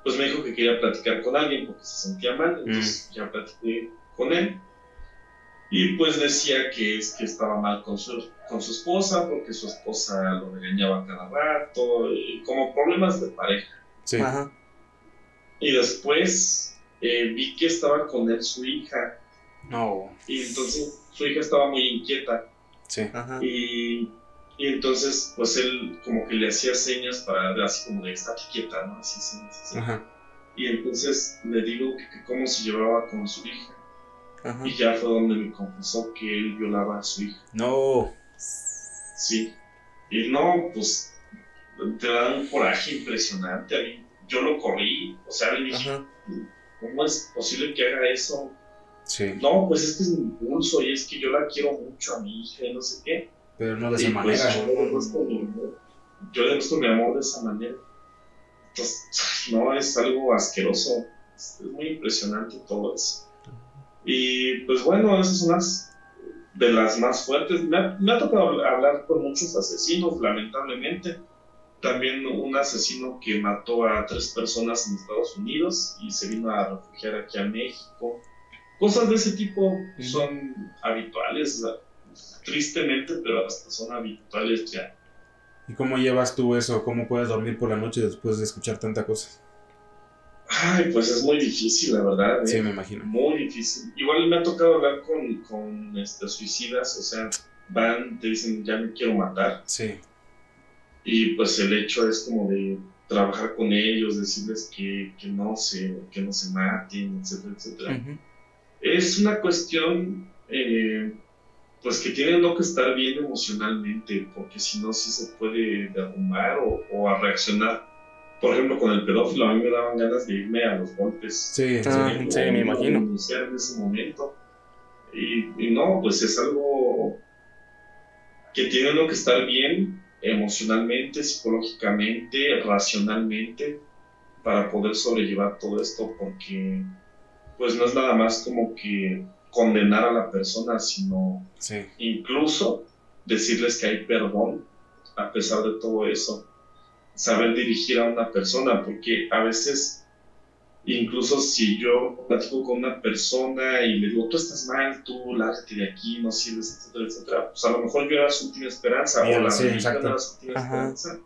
pues me dijo que quería platicar con alguien porque se sentía mal, entonces ya platiqué con él. Y pues decía que estaba mal con su esposa, porque su esposa lo regañaba cada rato, y como problemas de pareja. Sí. Ajá. Y después vi que estaba con él su hija, No. y entonces su hija estaba muy inquieta. Sí. Ajá. Y entonces, pues él como que le hacía señas para ver así como de estate quieta, ¿no? Así señas, así. Ajá. Y entonces le digo que cómo se llevaba con su hija. Ajá. Y ya fue donde me confesó que él violaba a su hija. No. Sí. Y no, pues te da un coraje impresionante. A mí, yo lo corrí, o sea, le dije, Ajá. ¿cómo es posible que haga eso? Sí. No, pues es que es mi impulso y es que yo la quiero mucho a mi hija y no sé qué. Pero no de Y esa pues manera. yo le muestro mi amor de esa manera. Entonces, no, es algo asqueroso. Es muy impresionante todo eso. Y pues bueno, esas son de las más fuertes. Me ha tocado hablar con muchos asesinos, lamentablemente. También un asesino que mató a 3 personas en Estados Unidos y se vino a refugiar aquí a México. Cosas de ese tipo son habituales, tristemente, pero hasta son habituales ya. ¿Y cómo llevas tú eso? ¿Cómo puedes dormir por la noche después de escuchar tanta cosa? Ay, pues es muy difícil, la verdad. Sí, me imagino. Muy difícil. Igual me ha tocado hablar con suicidas, o sea, te dicen, ya me quiero matar. Sí. Y pues el hecho es como de trabajar con ellos, decirles que no se maten, etcétera, etcétera. Ujú. Es una cuestión, pues que tiene uno que estar bien emocionalmente, porque si no, sí se puede derrumbar o a reaccionar. Por ejemplo, con el pedófilo, a mí me daban ganas de irme a los golpes. Sí. Sí, me imagino. Denunciar en ese momento. Y no, pues es algo que tiene uno que estar bien emocionalmente, psicológicamente, racionalmente, para poder sobrellevar todo esto, porque pues no es nada más como que condenar a la persona, sino Sí. incluso decirles que hay perdón a pesar de todo eso. Saber dirigir a una persona, porque a veces, incluso si yo platico con una persona y le digo, tú estás mal, tú lárgate de aquí, no sirves, etcétera, etcétera, pues a lo mejor yo era su última esperanza, Bien, o la sí, religión exacto. era su última Ajá. esperanza,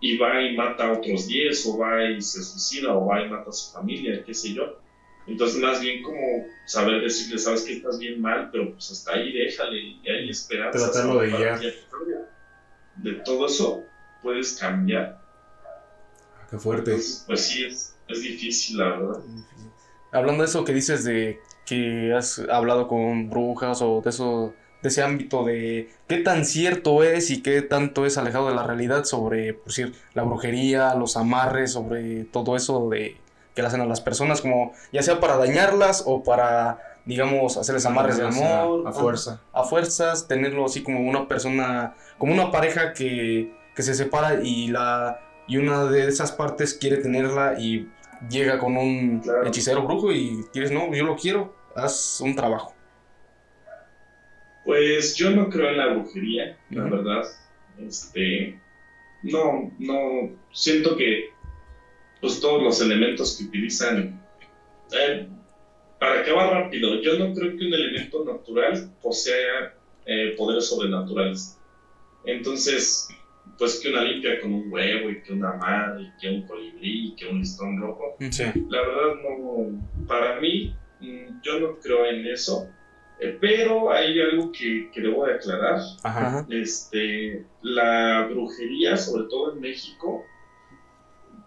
y va y mata a otros 10, o va y se suicida, o va y mata a su familia, qué sé yo. Entonces, más bien como saber decirle, sabes que estás bien mal, pero pues hasta ahí déjale, y hay esperanza. Tratarlo de guiar. De todo eso puedes cambiar. Qué fuerte. Entonces, pues sí, es difícil, la verdad. Hablando de eso que dices de que has hablado con brujas o de ese ámbito de qué tan cierto es y qué tanto es alejado de la realidad sobre, por decir, la brujería, los amarres, sobre todo eso de que le hacen a las personas, como ya sea para dañarlas o para, digamos, hacerles amarres de amor, A fuerza. a fuerzas, tenerlo así como una persona, como una pareja que se separa y una de esas partes quiere tenerla y llega con un Claro. hechicero brujo y quieres, no, yo lo quiero, haz un trabajo. Pues yo no creo en la brujería, la Ujú. verdad. No, siento que pues todos los elementos que utilizan, para acabar rápido, yo no creo que un elemento natural posea poderes sobrenaturales. Entonces, pues que una limpia con un huevo y que una madre y que un colibrí y que un listón rojo, Sí. la verdad no, para mí yo no creo en eso, pero hay algo que debo de aclarar. Ajá. Ajá. La brujería, sobre todo en México,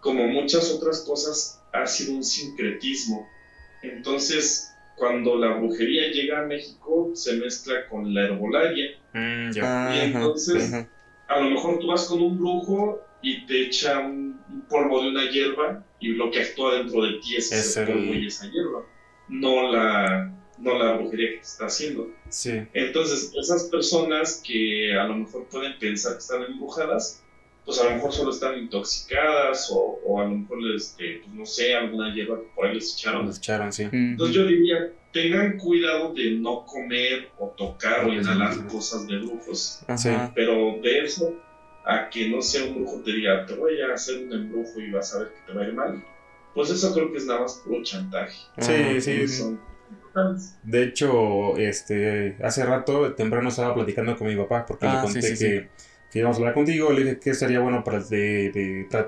como muchas otras cosas, ha sido un sincretismo. Entonces, cuando la brujería llega a México, se mezcla con la herbolaria. Ya. Y entonces, Ajá. a lo mejor tú vas con un brujo y te echa un polvo de una hierba y lo que actúa dentro de ti es ese polvo y esa hierba. no la brujería que te está haciendo. Sí. Entonces, esas personas que a lo mejor pueden pensar que están embrujadas, pues a lo mejor solo están intoxicadas o a lo mejor, pues no sé, alguna hierba que por ahí les echaron. Los echaron, sí. Entonces yo diría, tengan cuidado de no comer o tocar o inhalar cosas de brujos. Sí. Pero de eso a que no sea un brujo te diga, te voy a hacer un embrujo y vas a ver que te va a ir mal, pues eso creo que es nada más puro chantaje. Sí. Son importantes. De hecho, hace rato, temprano estaba platicando con mi papá porque le conté que íbamos a hablar contigo. Le dije que estaría bueno para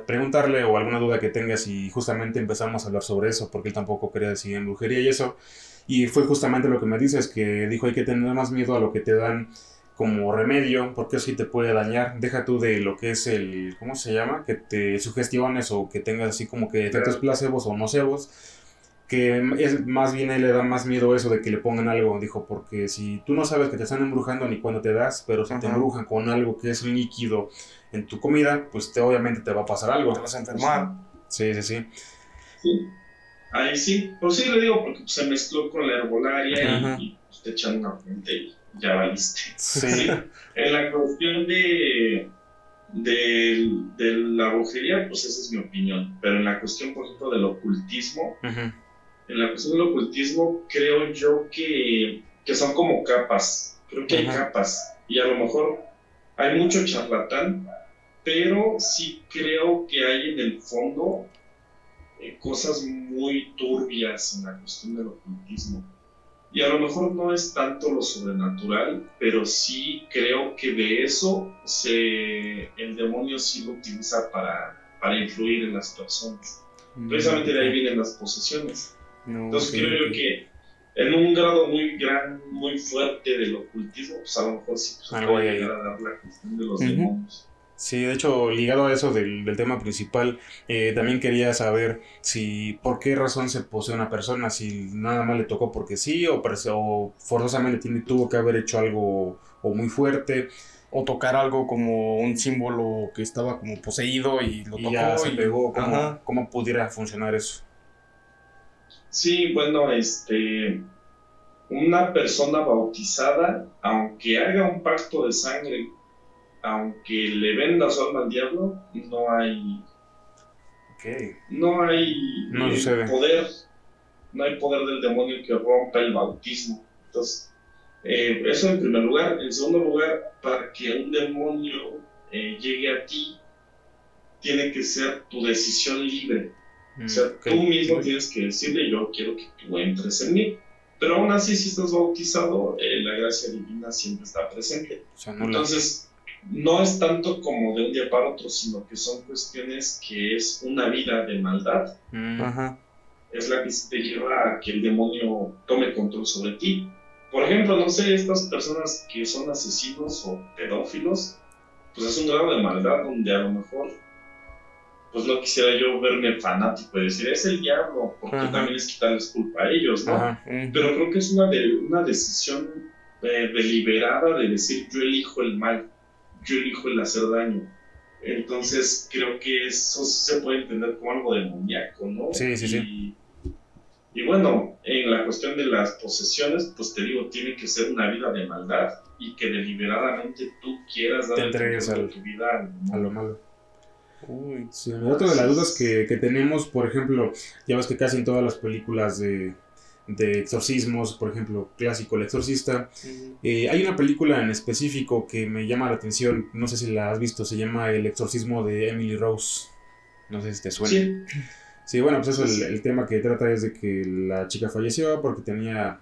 preguntarle o alguna duda que tengas, y justamente empezamos a hablar sobre eso porque él tampoco quería decir en brujería y eso. Y fue justamente lo que me dices, que dijo hay que tener más miedo a lo que te dan como remedio, porque eso sí te puede dañar. Deja tú de lo que es el, ¿cómo se llama? Que te sugestiones o que tengas así como que efectos placebos o nocebos, que es más bien a él le da más miedo eso de que le pongan algo. Dijo, porque si tú no sabes que te están embrujando ni cuando te das, pero si te embrujan con algo que es líquido en tu comida, pues obviamente te va a pasar algo. Te vas a enfermar. Sí. Ahí sí, pues sí le digo, porque se mezcló con la herbolaria y pues te echan una fuente y ya valiste. Sí. En la cuestión de la brujería, pues esa es mi opinión. Pero en la cuestión, por ejemplo, del ocultismo, en la cuestión del ocultismo creo yo que son como capas. Creo que hay capas. Y a lo mejor hay mucho charlatán, pero sí creo que hay en el fondo cosas muy turbias en la cuestión del ocultismo. Y a lo mejor no es tanto lo sobrenatural, pero sí creo que de eso el demonio sí lo utiliza para influir en las personas. Precisamente de ahí vienen las posesiones. Entonces creo yo que en un grado muy fuerte del ocultismo, pues a lo mejor sí se puede llegar a dar la cuestión de los demonios. Sí, de hecho, ligado a eso del tema principal, también quería saber por qué razón se posee una persona, si nada más le tocó porque sí, o forzosamente tuvo que haber hecho algo o muy fuerte, o tocar algo como un símbolo que estaba como poseído y lo tocó ya se pegó. ¿Cómo pudiera funcionar eso? Sí, bueno, una persona bautizada, aunque haga un pacto de sangre, aunque le venda su alma al diablo, no hay poder, no hay poder del demonio que rompa el bautismo. Entonces, eso en primer lugar. En segundo lugar, para que un demonio llegue a ti, tiene que ser tu decisión libre. O sea, tú mismo tienes que decirle, yo quiero que tú entres en mí. Pero aún así, si estás bautizado, la gracia divina siempre está presente. Entonces, no es tanto como de un día para otro, sino que son cuestiones que es una vida de maldad. Es la que te lleva a que el demonio tome control sobre ti. Por ejemplo, no sé, estas personas que son asesinos o pedófilos, pues es un grado de maldad donde a lo mejor, pues no quisiera yo verme fanático y decir, es el diablo, porque también es quitarles culpa a ellos, ¿no? Pero creo que es una decisión deliberada de decir, yo elijo el mal, yo elijo el hacer daño. Entonces creo que eso sí se puede entender como algo demoníaco, ¿no? Sí. Y bueno, en la cuestión de las posesiones, pues te digo, tiene que ser una vida de maldad y que deliberadamente tú quieras dar tu vida a lo malo. Sí, otra de las dudas que tenemos, por ejemplo, ya ves que casi en todas las películas de exorcismos, por ejemplo, clásico El Exorcista, hay una película en específico que me llama la atención, no sé si la has visto, se llama El exorcismo de Emily Rose, no sé si te suena. Sí, bueno, pues eso, el tema que trata es de que la chica falleció porque tenía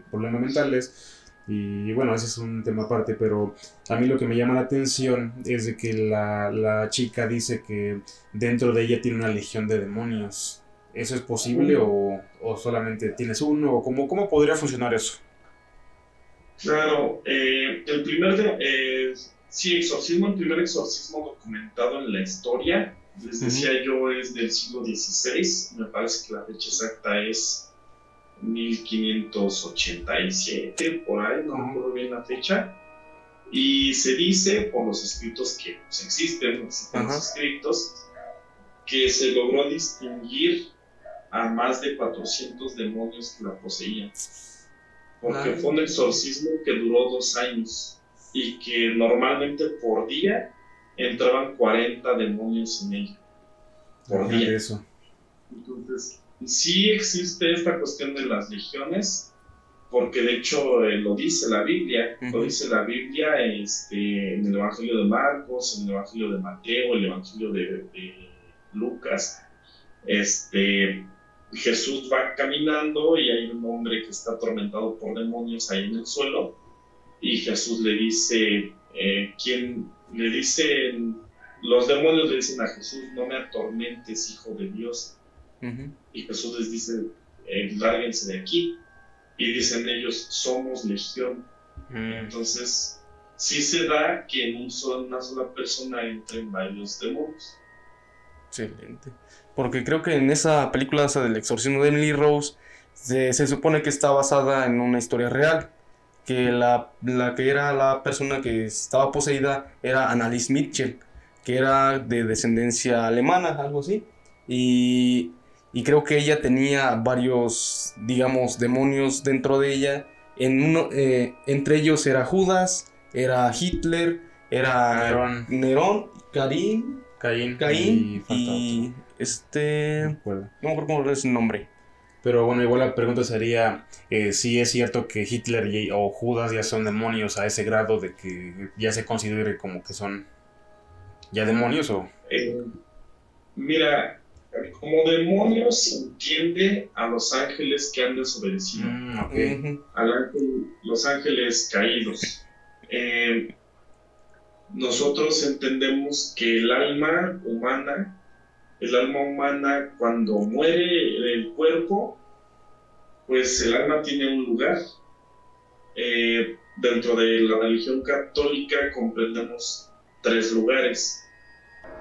problemas mentales. Y bueno, ese es un tema aparte, pero a mí lo que me llama la atención es de que la chica dice que dentro de ella tiene una legión de demonios. ¿Eso es posible o solamente tienes uno? ¿O cómo podría funcionar eso? Claro, el primer exorcismo documentado en la historia, les decía yo, es del siglo XVI, me parece que la fecha exacta es 1587, por ahí, no recuerdo bien la fecha, y se dice por los escritos que pues, existen los escritos, que se logró distinguir a más de 400 demonios que la poseían. Porque fue un exorcismo que duró 2 años y que normalmente por día entraban 40 demonios en ella. Por día. Eso. Entonces, sí existe esta cuestión de las legiones, porque de hecho lo dice la Biblia, lo dice la Biblia en el Evangelio de Marcos, en el Evangelio de Mateo, el Evangelio de Lucas. Jesús va caminando y hay un hombre que está atormentado por demonios ahí en el suelo, y Jesús le dice, los demonios le dicen a Jesús: no me atormentes, hijo de Dios. Y Jesús les dice: lárguense de aquí. Y dicen ellos: somos legión. Entonces, sí se da que en una sola persona entren varios demonios. Excelente. Porque creo que en esa película, esa del exorcismo de Emily Rose, se supone que está basada en una historia real. Que la que era la persona que estaba poseída era Annalise Mitchell, que era de descendencia alemana, algo así. Y creo que ella tenía varios, digamos, demonios dentro de ella. Entre ellos era Judas, era Hitler, era Nerón, Caín y no me acuerdo cómo es el nombre. Pero bueno, igual la pregunta sería si es cierto que Hitler o Judas ya son demonios a ese grado de que ya se considere como que son ya demonios o... Mira, como demonios se entiende a los ángeles que han desobedecido. Los ángeles caídos. Nosotros entendemos que el alma humana cuando muere el cuerpo, pues el alma tiene un lugar. Dentro de la religión católica comprendemos 3 lugares: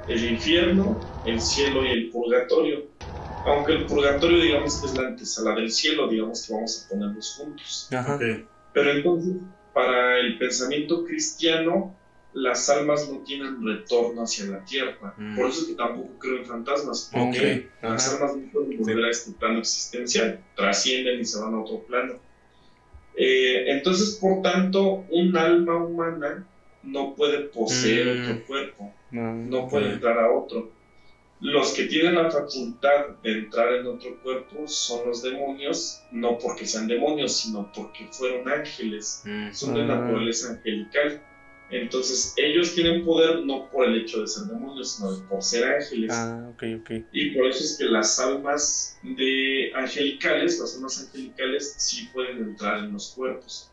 el infierno, el cielo y el purgatorio. Aunque el purgatorio, digamos que es la antesala del cielo, digamos que vamos a ponerlos juntos. Pero entonces, para el pensamiento cristiano, las almas no tienen retorno hacia la tierra. Por eso es que tampoco creo en fantasmas, porque las almas no pueden volver a este plano existencial, trascienden y se van a otro plano. Entonces, por tanto, un alma humana no puede poseer otro cuerpo, no puede entrar a otro. Los que tienen la facultad de entrar en otro cuerpo son los demonios, no porque sean demonios, sino porque fueron ángeles, son de naturaleza angelical. Entonces, ellos tienen poder no por el hecho de ser demonios, sino por ser ángeles. Y por eso es que las almas angelicales sí pueden entrar en los cuerpos.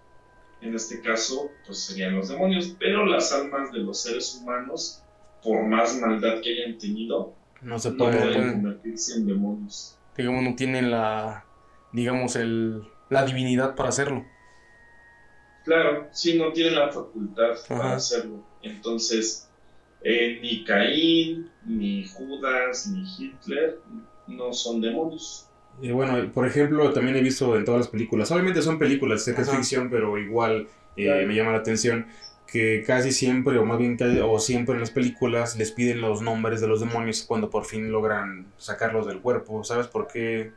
En este caso, pues serían los demonios, pero las almas de los seres humanos, por más maldad que hayan tenido, no pueden convertirse en demonios. Digamos, no tienen la divinidad para hacerlo. Claro, sí, no tienen la facultad para hacerlo. Entonces, ni Caín, ni Judas, ni Hitler no son demonios. Y bueno, por ejemplo, también he visto en todas las películas, obviamente son películas, sé que es ficción, pero igual me llama la atención que casi siempre, o más bien siempre en las películas les piden los nombres de los demonios cuando por fin logran sacarlos del cuerpo. ¿Sabes por qué?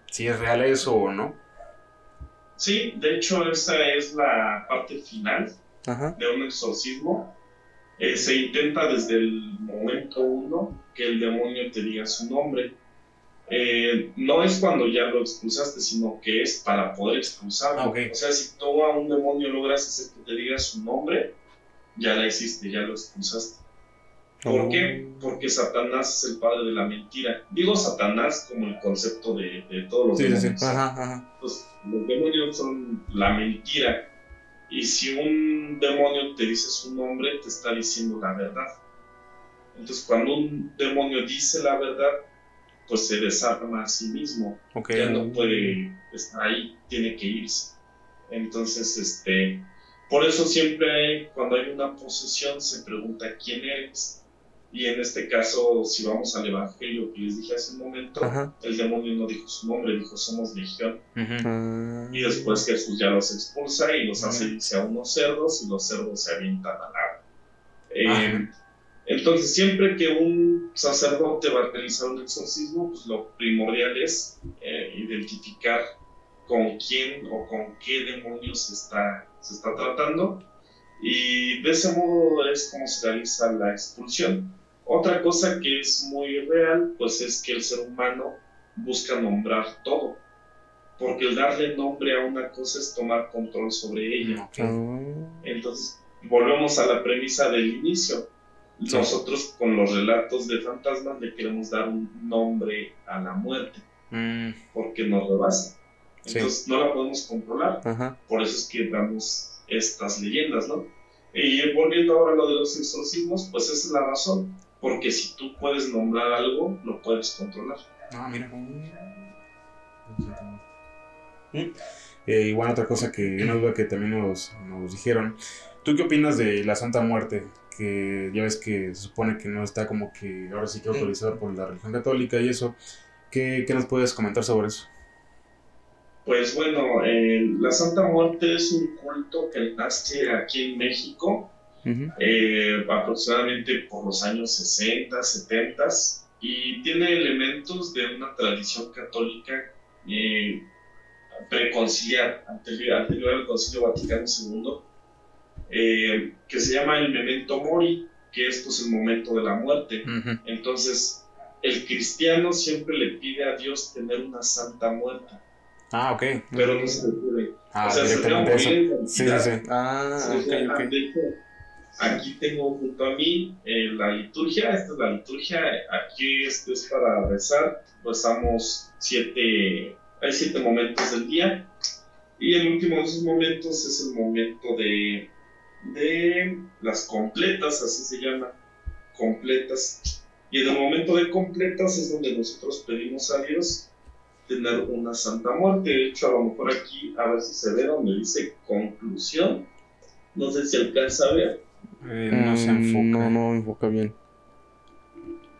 Si es real eso o no. Sí, de hecho esa es la parte final de un exorcismo. Se intenta desde el momento 1 que el demonio te diga su nombre. No es cuando ya lo expulsaste, sino que es para poder expulsarlo. O sea, si tú a un demonio logras hacer que te diga su nombre, ya la hiciste, ya lo expulsaste. ¿Por qué? Porque Satanás es el padre de la mentira. Digo Satanás como el concepto de todos los demonios. Entonces, los demonios son la mentira. Y si un demonio te dice su nombre, te está diciendo la verdad. Entonces, cuando un demonio dice la verdad, pues se desarma a sí mismo. Ya no puede estar ahí, tiene que irse. Entonces, por eso siempre cuando hay una posesión se pregunta quién eres. Y en este caso, si vamos al evangelio que les dije hace un momento, el demonio no dijo su nombre, dijo somos legión. Y después Jesús ya los expulsa y los hace irse a unos cerdos, y los cerdos se avientan al agua. Entonces, siempre que un sacerdote va a realizar un exorcismo, pues lo primordial es identificar con quién o con qué demonios se está tratando, y de ese modo es como se realiza la expulsión. Otra cosa que es muy real, pues es que el ser humano busca nombrar todo, porque el darle nombre a una cosa es tomar control sobre ella. Ok. Entonces, volvemos a la premisa del inicio. Sí. Nosotros con los relatos de fantasmas le queremos dar un nombre a la muerte, porque nos rebasa. Entonces no la podemos controlar. Ajá. Por eso es que damos estas leyendas, ¿no? Y volviendo ahora a lo de los exorcismos, pues esa es la razón. Porque si tú puedes nombrar algo, lo puedes controlar. Ah, mira. Y bueno, otra cosa que, una duda que también nos dijeron. ¿Tú qué opinas de la Santa Muerte? Que ya ves que se supone que no está como que ahora sí que autorizado por la religión católica y eso. ¿Qué nos puedes comentar sobre eso? Pues bueno, la Santa Muerte es un culto que nace aquí en México, aproximadamente por los años 60, 70, y tiene elementos de una tradición católica preconciliar, anterior al Concilio Vaticano II, que se llama el Memento Mori, que es pues el momento de la muerte. Entonces, el cristiano siempre le pide a Dios tener una santa muerte. Ah, ok. Pero no se le puede. Ah, o sea, se directamente puede morir eso. en Sí, cantidad. sí, sí. Ah, ok. De hecho, aquí tengo junto a mí la liturgia. Esta es la liturgia. Aquí es para rezar. Rezamos hay 7 momentos del día. Y el último de esos momentos es el momento de las completas, así se llama, completas. Y en el momento de completas es donde nosotros pedimos a Dios tener una santa muerte. De hecho, a lo mejor aquí, a ver si se ve donde dice conclusión. No sé si alcanza a ver. No se enfoca. No enfoca bien.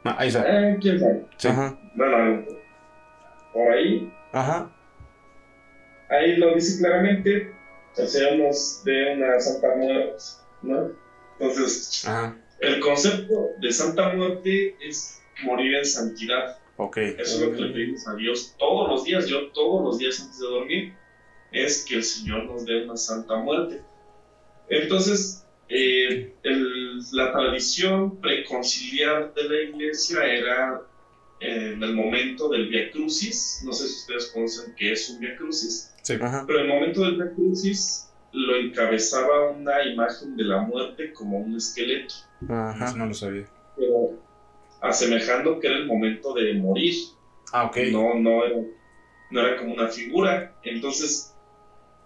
Ah, ahí está. ¿Quién sabe? Sí. Ajá. Bueno, por ahí. Ajá. Ahí lo dice claramente. O sea, nos de una santa muerte, ¿no? Entonces, el concepto de santa muerte es morir en santidad. Okay. Eso es lo que le pedimos a Dios todos los días. Yo todos los días antes de dormir es que el Señor nos dé una santa muerte. Entonces, la tradición preconciliar de la iglesia era en el momento del Vía Crucis. No sé si ustedes conocen qué es un Vía Crucis. Sí. Ajá. Pero en el momento del Vía Crucis lo encabezaba una imagen de la muerte como un esqueleto. Ajá. Eso no lo sabía. Pero asemejando que era el momento de morir. Ah, ok. No era como una figura. Entonces,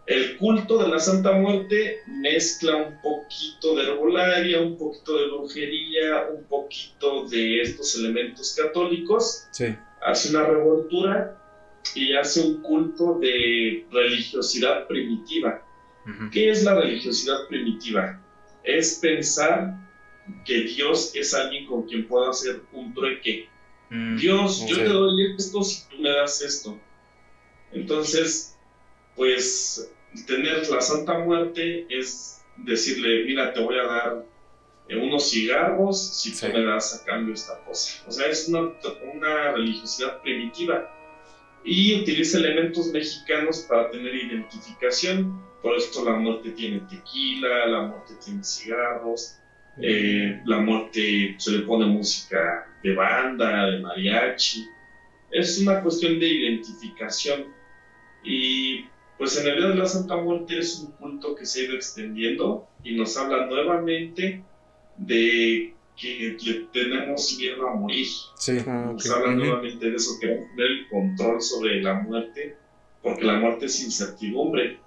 el culto de la Santa Muerte mezcla un poquito de herbolaria, un poquito de brujería, un poquito de estos elementos católicos. Sí. Hace una revoltura y hace un culto de religiosidad primitiva. ¿Qué es la religiosidad primitiva? Es pensar que Dios es alguien con quien puedo hacer un trueque. Dios, yo te doy esto si tú me das esto. Entonces, pues, tener la Santa Muerte es decirle, mira, te voy a dar unos cigarros si tú me das a cambio esta cosa. O sea, es una religiosidad primitiva. Y utiliza elementos mexicanos para tener identificación. Por esto la muerte tiene tequila, la muerte tiene cigarros. La muerte se le pone música de banda, de mariachi. Es una cuestión de identificación. Y pues en el Día de la Santa Muerte es un culto que se ha ido extendiendo y nos habla nuevamente de que le tenemos miedo a morir. Sí. Nos habla nuevamente de eso, que vamos a tener el control sobre la muerte, porque la muerte es incertidumbre.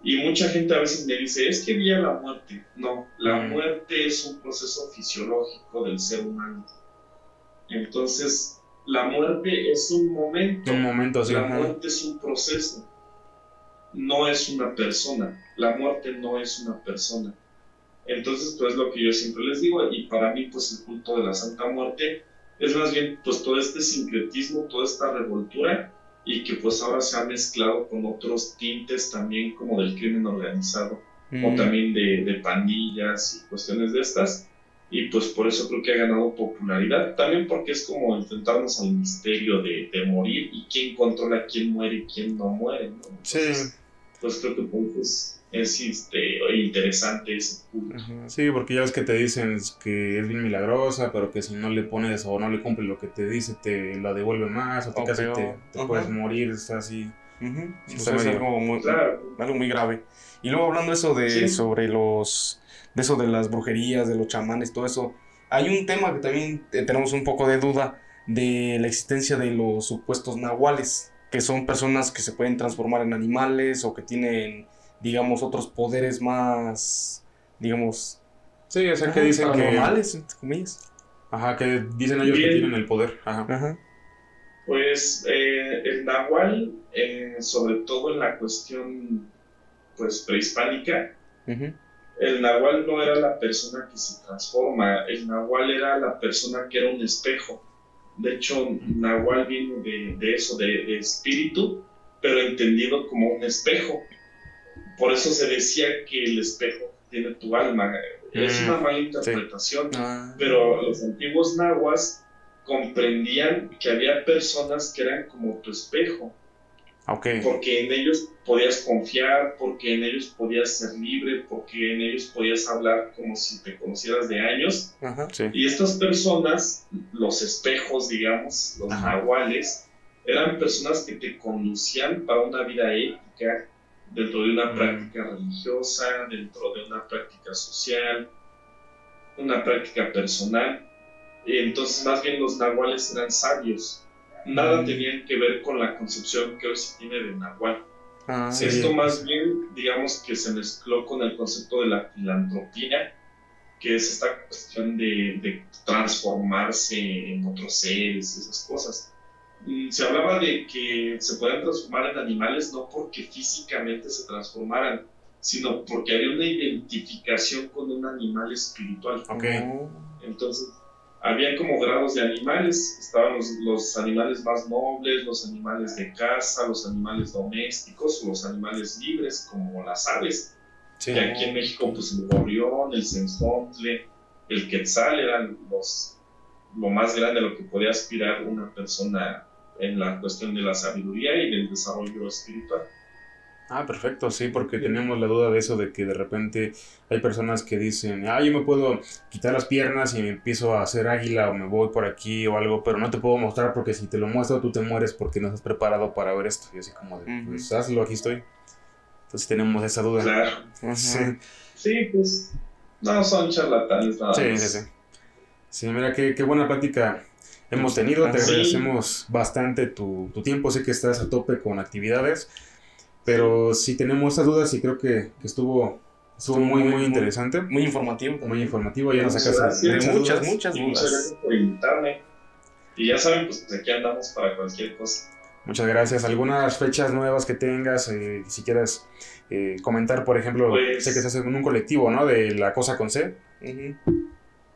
Y mucha gente a veces me dice, es que vi a la muerte. No, la muerte es un proceso fisiológico del ser humano. Entonces, la muerte es un momento. Un momento, sí. La muerte es un proceso. No es una persona. La muerte no es una persona. Entonces, pues lo que yo siempre les digo, y para mí, pues el culto de la Santa Muerte es más bien, pues todo este sincretismo, toda esta revoltura, y que pues ahora se ha mezclado con otros tintes también como del crimen organizado, o también de pandillas y cuestiones de estas, y pues por eso creo que ha ganado popularidad, también porque es como enfrentarnos al misterio de morir y quién controla quién muere y quién no muere, ¿no? Entonces, Sí. pues creo que pues, es interesante ese punto. Sí, porque ya ves que te dicen que es bien milagrosa, pero que si no le pones o no le cumple lo que te dice, te la devuelve más, o te O casi peor. te puedes morir, está así. Sí, Está es medio- Claro, algo muy grave. Y luego hablando eso sí, sobre de eso de las brujerías, de los chamanes, todo eso, hay un tema que también tenemos un poco de duda de la existencia de los supuestos nahuales, que son personas que se pueden transformar en animales o que tienen, digamos, otros poderes más, digamos, Sí, o sea que dicen que, paranormales, entre comillas. ajá, que dicen ellos que bien. tienen el poder, ajá. Ajá. Pues el nahual, sobre todo en la cuestión pues prehispánica, Ujú. el nahual no era la persona que se transforma, el nahual era la persona que era un espejo. De hecho, nahual viene de eso, de espíritu, pero entendido como un espejo. Por eso se decía que el espejo tiene tu alma. Es una mala interpretación, pero los antiguos nahuas comprendían que había personas que eran como tu espejo, Ok. porque en ellos podías confiar, porque en ellos podías ser libre, porque en ellos podías hablar como si te conocieras de años. Ajá. Sí. Y estas personas, los espejos, digamos, los Ajá. nahuales, eran personas que te conducían para una vida ética, dentro de una práctica religiosa, dentro de una práctica social, una práctica personal. Entonces, más bien los nahuales eran sabios. Nada tenían que ver con la concepción que hoy se tiene de nahual. Sí. Esto más bien, digamos que se mezcló con el concepto de la filantropía, que es esta cuestión de transformarse en otros seres y esas cosas. Se hablaba de que se podían transformar en animales no porque físicamente se transformaran, sino porque había una identificación con un animal espiritual. Ok. Entonces, había como grados de animales, estaban los animales más nobles, los animales de caza, los animales domésticos, los animales libres, como las aves. Sí. Que aquí en México, pues el gorrión, el cenzontle, el quetzal eran lo más grande a lo que podía aspirar una persona en la cuestión de la sabiduría y del desarrollo espiritual. Ah, perfecto, sí, porque teníamos la duda de eso, de que de repente hay personas que dicen, yo me puedo quitar las piernas y me empiezo a hacer águila o me voy por aquí o algo, pero no te puedo mostrar porque si te lo muestro tú te mueres porque no estás preparado para ver esto. Y así como de, pues hazlo, aquí estoy. Entonces tenemos esa duda. Claro. Sí. Sí, pues no son charlatanes nada más. Sí. Sí, mira, qué buena plática hemos tenido. Te agradecemos bastante tu tiempo. Sé que estás a tope con actividades, pero sí tenemos esas dudas y creo que estuvo muy interesante. Muy informativo. Muy informativo. Ya nos sacas muchas Muchas dudas. gracias por invitarme. Y ya saben, pues aquí andamos para cualquier cosa. Muchas gracias. ¿Algunas fechas nuevas que tengas? Si quieres comentar, por ejemplo, Pues, sé que estás en un colectivo, ¿no? De La Cosa con C.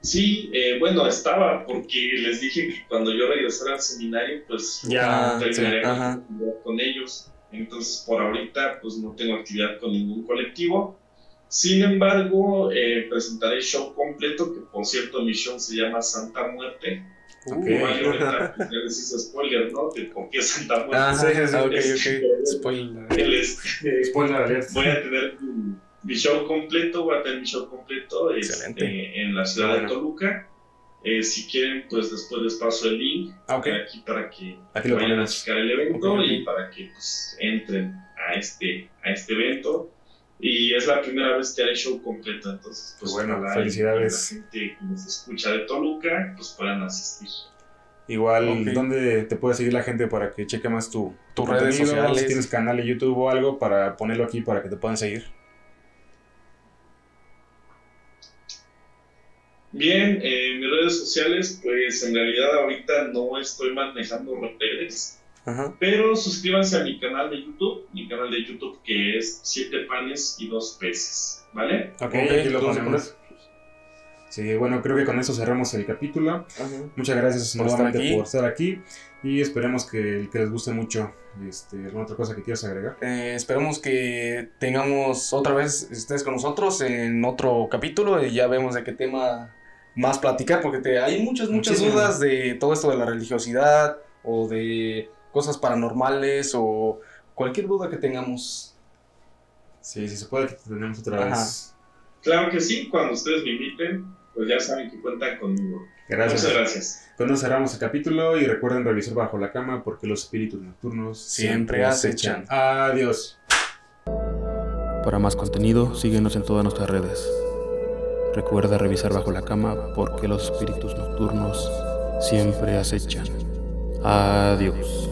Sí, bueno, estaba, porque les dije que cuando yo regresara al seminario, pues Ya, terminaré con ellos. Entonces, por ahorita, pues no tengo actividad con ningún colectivo. Sin embargo, presentaré show completo, que por cierto, mi show se llama Santa Muerte. Igual yo ahorita pues, ya les hice spoiler, ¿no? De por qué Santa Muerte. Spoiler. Spoiler alert. Voy a tener mi show completo, en la ciudad de Toluca. Si quieren, pues después les paso el link aquí para que vayan a checar el evento y para que pues, entren a este evento. Y es la primera vez que haré show completo, entonces pues bueno, felicidades. La gente que nos escucha de Toluca pues puedan asistir. Igual, ¿dónde te puede seguir la gente para que cheque más tus redes sociales? Si tienes canal de YouTube o algo para ponerlo aquí para que te puedan seguir. Bien, mis redes sociales, pues en realidad ahorita no estoy manejando redes, pero suscríbanse a mi canal de YouTube que es 7 panes y 2 peces, ¿vale? Aquí lo ponemos. Sí, bueno, creo que con eso cerramos el capítulo. Muchas gracias nuevamente por estar aquí y esperemos que les guste mucho. ¿Alguna otra cosa que quieras agregar? Esperemos que tengamos otra vez ustedes con nosotros en otro capítulo y ya vemos de qué tema más platicar, porque hay muchas Muchísimo. dudas de todo esto de la religiosidad o de cosas paranormales o cualquier duda que tengamos. Sí, sí se puede que te tenemos otra Ajá. vez. Claro que sí, cuando ustedes me inviten, pues ya saben que cuentan conmigo. Gracias. Muchas gracias. Con eso cerramos el capítulo y recuerden revisar bajo la cama porque los espíritus nocturnos Siempre acechan. Adiós. Para más contenido, síguenos en todas nuestras redes. Recuerda revisar bajo la cama porque los espíritus nocturnos siempre acechan. Adiós.